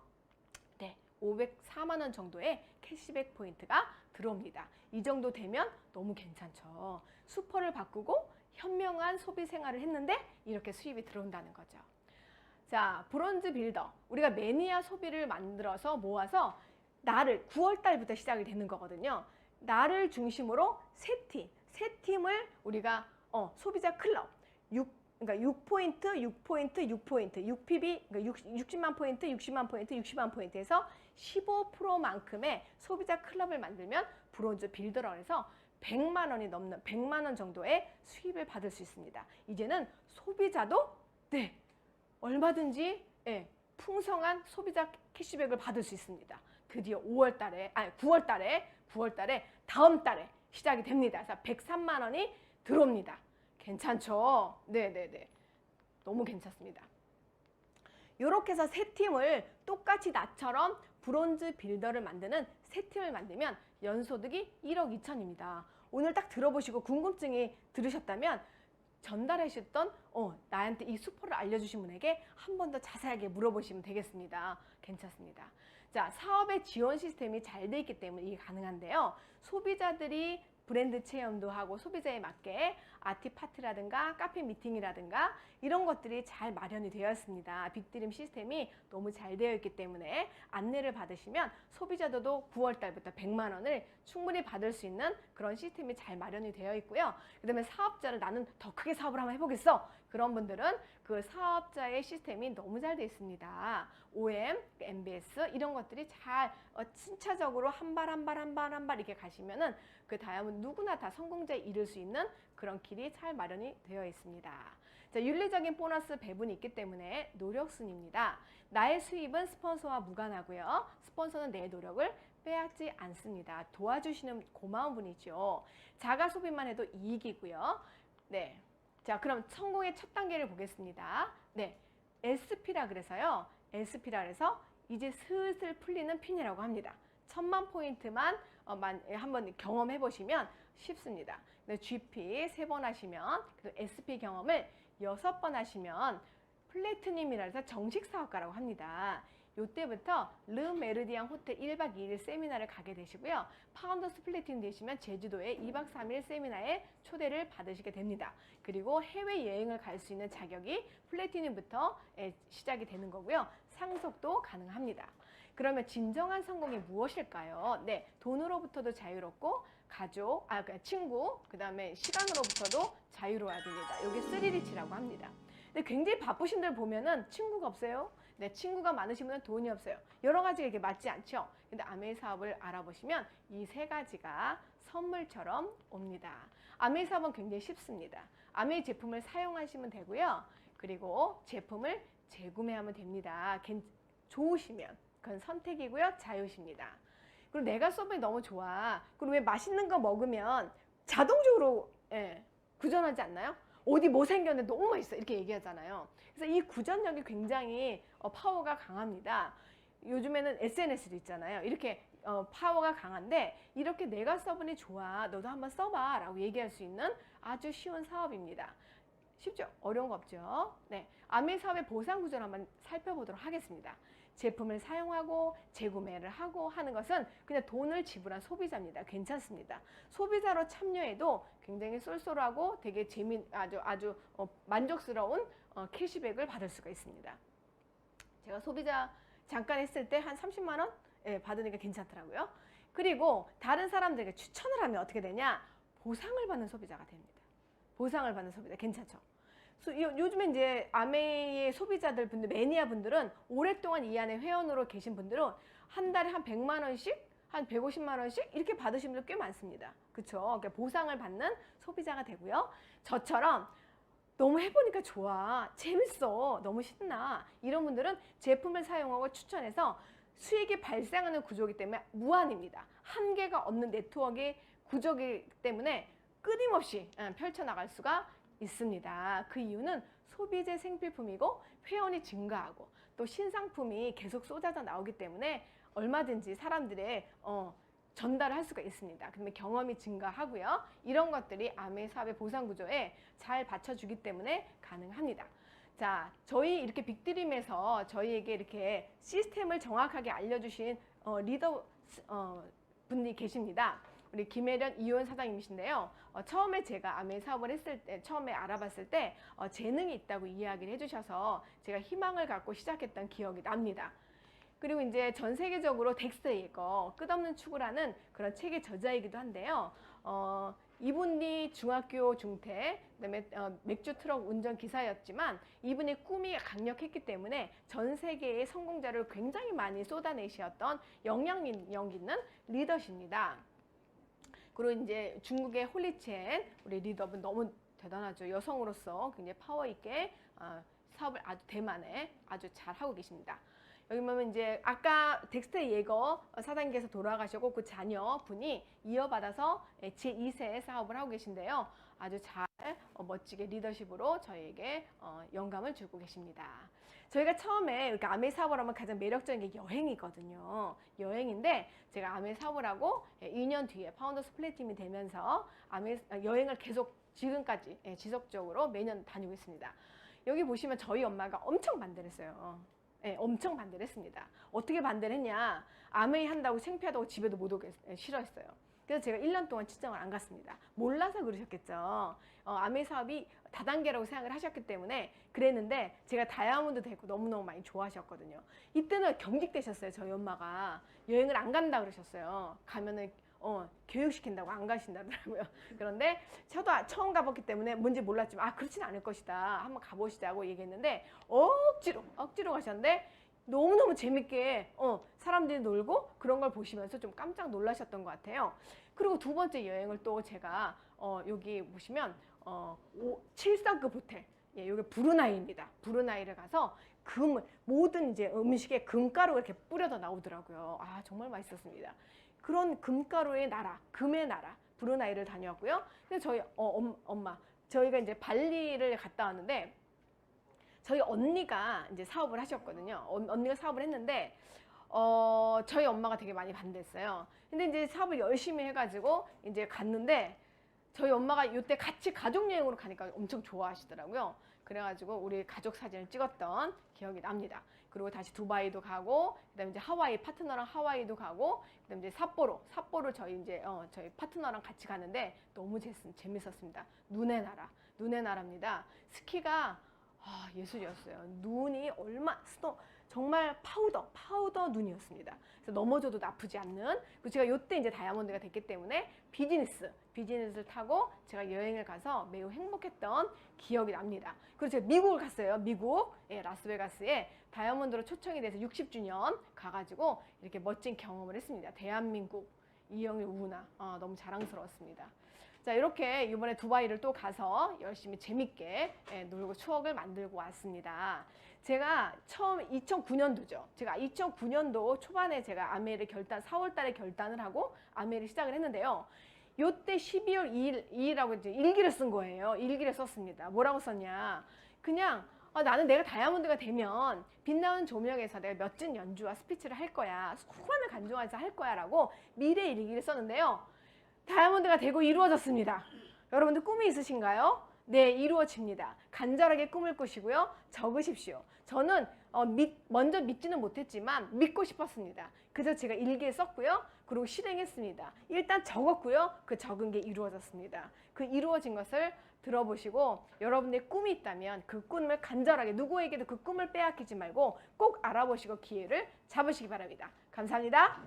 네, 504만 원 정도의 캐시백 포인트가 들어옵니다. 이 정도 되면 너무 괜찮죠. 슈퍼를 바꾸고 현명한 소비 생활을 했는데 이렇게 수입이 들어온다는 거죠. 자, 브론즈 빌더. 우리가 매니아 소비를 만들어서 모아서 나를 9월 달부터 시작이 되는 거거든요. 나를 중심으로 세 팀을 우리가 소비자 클럽 6포인트, 6포인트, 6포인트, 6PB, 그러니까 60만 포인트, 60만 포인트, 60만 포인트에서 15%만큼의 소비자 클럽을 만들면 브론즈 빌더라고 해서 100만 원이 넘는 100만 원 정도의 수입을 받을 수 있습니다. 이제는 소비자도 네, 얼마든지 풍성한 소비자 캐시백을 받을 수 있습니다. 드디어 9월 달에 다음 달에 시작이 됩니다. 그래서 103만 원이 들어옵니다. 괜찮죠? 네네네. 너무 괜찮습니다. 이렇게 해서 세 팀을 똑같이 나처럼 브론즈 빌더를 만드는 세 팀을 만들면 연소득이 1억 2천입니다. 오늘 딱 들어보시고 궁금증이 들으셨다면 전달하셨던 나한테 이 수포를 알려주신 분에게 한 번 더 자세하게 물어보시면 되겠습니다. 괜찮습니다. 자, 사업의 지원 시스템이 잘 돼 있기 때문에 이게 가능한데요. 소비자들이 브랜드 체험도 하고 소비자에 맞게 아티파티라든가 카페 미팅이라든가 이런 것들이 잘 마련이 되어 있습니다. 빅드림 시스템이 너무 잘 되어 있기 때문에 안내를 받으시면 소비자들도 9월 달부터 100만 원을 충분히 받을 수 있는 그런 시스템이 잘 마련이 되어 있고요. 그 다음에 사업자를 나는 더 크게 사업을 한번 해보겠어. 그런 분들은 그 사업자의 시스템이 너무 잘 되어 있습니다. OM, MBS 이런 것들이 잘 순차적으로 한 발 이렇게 가시면은 그 다음은 누구나 다 성공자에 이를 수 있는 그런 길이 잘 마련이 되어 있습니다. 자, 윤리적인 보너스 배분이 있기 때문에 노력순입니다. 나의 수입은 스폰서와 무관하고요. 스폰서는 내 노력을 빼앗지 않습니다. 도와주시는 고마운 분이죠. 자가 소비만 해도 이익이고요. 네. 자, 그럼 성공의 첫 단계를 보겠습니다. 네. SP라 그래서요. SP라 그래서 이제 슬슬 풀리는 핀이라고 합니다. 1000만 포인트만 한번 경험해 보시면 쉽습니다. GP 3번 하시면 그리고 SP 경험을 6번 하시면 플래티늄이라 해서 정식 사업가라고 합니다. 이때부터 르 메르디앙 호텔 1박 2일 세미나를 가게 되시고요. 파운더스 플래티늄 되시면 제주도에 2박 3일 세미나에 초대를 받으시게 됩니다. 그리고 해외여행을 갈 수 있는 자격이 플래티늄부터 시작이 되는 거고요. 상속도 가능합니다. 그러면 진정한 성공이 무엇일까요? 네, 돈으로부터도 자유롭고 가족, 친구, 그 다음에 시간으로부터도 자유로워야 됩니다. 이게 3리치라고 합니다. 근데 굉장히 바쁘신 분 보면은 친구가 없어요. 네, 친구가 많으신 분은 돈이 없어요. 여러 가지가 이렇게 맞지 않죠? 근데 아메이 사업을 알아보시면 이 세 가지가 선물처럼 옵니다. 아메이 사업은 굉장히 쉽습니다. 아메이 제품을 사용하시면 되고요. 그리고 제품을 재구매하면 됩니다. 좋으시면 그건 선택이고요. 자유십니다. 그리고 내가 서빙이 너무 좋아. 그리고 왜 맛있는 거 먹으면 자동적으로 구전하지 않나요? 어디 뭐 생겼는데 너무 맛있어 이렇게 얘기하잖아요. 그래서 이 구전력이 굉장히 파워가 강합니다. 요즘에는 SNS도 있잖아요. 이렇게 파워가 강한데 이렇게 내가 써보니 좋아 너도 한번 써봐 라고 얘기할 수 있는 아주 쉬운 사업입니다. 쉽죠? 어려운 거 없죠? 네, 아메이 사업의 보상 구조를 한번 살펴보도록 하겠습니다. 제품을 사용하고 재구매를 하고 하는 것은 그냥 돈을 지불한 소비자입니다. 괜찮습니다. 소비자로 참여해도 굉장히 쏠쏠하고 되게 아주 만족스러운 캐시백을 받을 수가 있습니다. 제가 소비자 잠깐 했을 때 한 30만 원 받으니까 괜찮더라고요. 그리고 다른 사람들에게 추천을 하면 어떻게 되냐? 보상을 받는 소비자가 됩니다. 보상을 받는 소비자 괜찮죠? 요즘에 이제 아메이의 소비자들 분들, 매니아 분들은 오랫동안 이 안에 회원으로 계신 분들은 한 달에 한 100만 원씩, 한 150만 원씩 이렇게 받으신 분들 꽤 많습니다. 그쵸? 그러니까 보상을 받는 소비자가 되고요. 저처럼 너무 해보니까 좋아, 재밌어, 너무 신나 이런 분들은 제품을 사용하고 추천해서 수익이 발생하는 구조이기 때문에 무한입니다. 한계가 없는 네트워크의 구조이기 때문에 끊임없이 펼쳐나갈 수가 있습니다. 그 이유는 소비재 생필품이고 회원이 증가하고 또 신상품이 계속 쏟아져 나오기 때문에 얼마든지 사람들의 전달을 할 수가 있습니다. 그러면 경험이 증가하고요. 이런 것들이 아메이 사업의 보상 구조에 잘 받쳐주기 때문에 가능합니다. 자, 저희 이렇게 빅드림에서 저희에게 이렇게 시스템을 정확하게 알려주신 리더 분이 계십니다. 우리 김혜련 이효연 사장님이신데요. 처음에 제가 아메이 사업을 했을 때, 처음에 알아봤을 때 재능이 있다고 이야기를 해주셔서 제가 희망을 갖고 시작했던 기억이 납니다. 그리고 이제 전 세계적으로 덱스터의 거 끝없는 추구라는 그런 책의 저자이기도 한데요. 이분이 중학교 중퇴, 그다음에 맥주 트럭 운전 기사였지만 이분의 꿈이 강력했기 때문에 전 세계의 성공자를 굉장히 많이 쏟아내셨던 영향력 있는 리더십니다. 그리고 이제 중국의 홀리첸 우리 리더분 너무 대단하죠. 여성으로서 굉장히 파워 있게 사업을 아주 대만에 아주 잘 하고 계십니다. 여기 보면 이제 아까 덱스터 예거 사장님께서 돌아가셨고 그 자녀분이 이어받아서 제2세 사업을 하고 계신데요. 아주 잘 멋지게 리더십으로 저희에게 영감을 주고 계십니다. 저희가 처음에 이렇게 아메 사업을 하면 가장 매력적인 게 여행이거든요. 여행인데 제가 아메 사업을 하고 2년 뒤에 파운더스 플레이팀이 되면서 여행을 계속 지금까지 지속적으로 매년 다니고 있습니다. 여기 보시면 저희 엄마가 엄청 반대를 했어요. 엄청 반대를 했습니다. 어떻게 반대를 했냐. 아메이 한다고 창피하다고 집에도 못 오게 싫어했어요. 그래서 제가 1년 동안 친정을 안 갔습니다. 몰라서 그러셨겠죠. 아메이 사업이 다단계라고 생각을 하셨기 때문에 그랬는데 제가 다이아몬드 되고 너무너무 많이 좋아하셨거든요. 이때는 경직되셨어요. 저희 엄마가. 여행을 안 간다 그러셨어요. 가면은 교육시킨다고 안 가신다더라고요. 그런데 저도 처음 가봤기 때문에 뭔지 몰랐지만 그렇진 않을 것이다. 한번 가보시자고 얘기했는데 억지로 가셨는데 너무너무 재밌게 사람들이 놀고 그런 걸 보시면서 좀 깜짝 놀라셨던 것 같아요. 그리고 두 번째 여행을 또 제가 여기 보시면 7성급 호텔, 여기 브루나이입니다. 브루나이를 가서 모든 이제 음식에 금가루가 이렇게 뿌려져 나오더라고요. 정말 맛있었습니다. 그런 금가루의 나라, 금의 나라 브루나이를 다녀왔고요. 근데 저희 저희가 이제 발리를 갔다 왔는데 저희 언니가 이제 사업을 하셨거든요. 언니가 사업을 했는데 저희 엄마가 되게 많이 반대했어요. 근데 이제 사업을 열심히 해가지고 이제 갔는데 저희 엄마가 이때 같이 가족 여행으로 가니까 엄청 좋아하시더라고요. 그래가지고 우리 가족 사진을 찍었던 기억이 납니다. 그리고 다시 두바이도 가고, 그다음에 이제 하와이 파트너랑 하와이도 가고, 그다음에 이제 삿포로 저희 파트너랑 같이 가는데 너무 재밌었습니다. 눈의 나라입니다. 스키가 예술이었어요. 눈이 정말 파우더 눈이었습니다. 그래서 넘어져도 나쁘지 않는. 그리고 제가 이때 이제 다이아몬드가 됐기 때문에 비즈니스를 타고 제가 여행을 가서 매우 행복했던 기억이 납니다. 그리고 제가 미국을 갔어요. 미국 라스베가스에 다이아몬드로 초청이 돼서 60주년 가가지고 이렇게 멋진 경험을 했습니다. 대한민국 이영일 우나 너무 자랑스러웠습니다. 자, 이렇게 이번에 두바이를 또 가서 열심히 재밌게 놀고 추억을 만들고 왔습니다. 제가 처음 2009년도죠. 제가 2009년도 초반에 제가 아메를 4월 달에 결단을 하고 아메를 시작을 했는데요. 요때 12월 2일이라고 이제 일기를 쓴 거예요. 일기를 썼습니다. 뭐라고 썼냐. 그냥 나는 내가 다이아몬드가 되면 빛나는 조명에서 내가 멋진 연주와 스피치를 할 거야. 수많은 간증에서 할 거야 라고 미래 일기를 썼는데요. 다이아몬드가 되고 이루어졌습니다. 여러분들 꿈이 있으신가요? 네, 이루어집니다. 간절하게 꿈을 꾸시고요. 적으십시오. 저는 먼저 믿지는 못했지만 믿고 싶었습니다. 그래서 제가 일기에 썼고요. 그리고 실행했습니다. 일단 적었고요. 그 적은 게 이루어졌습니다. 그 이루어진 것을 들어보시고 여러분의 꿈이 있다면 그 꿈을 간절하게 누구에게도 그 꿈을 빼앗기지 말고 꼭 알아보시고 기회를 잡으시기 바랍니다. 감사합니다.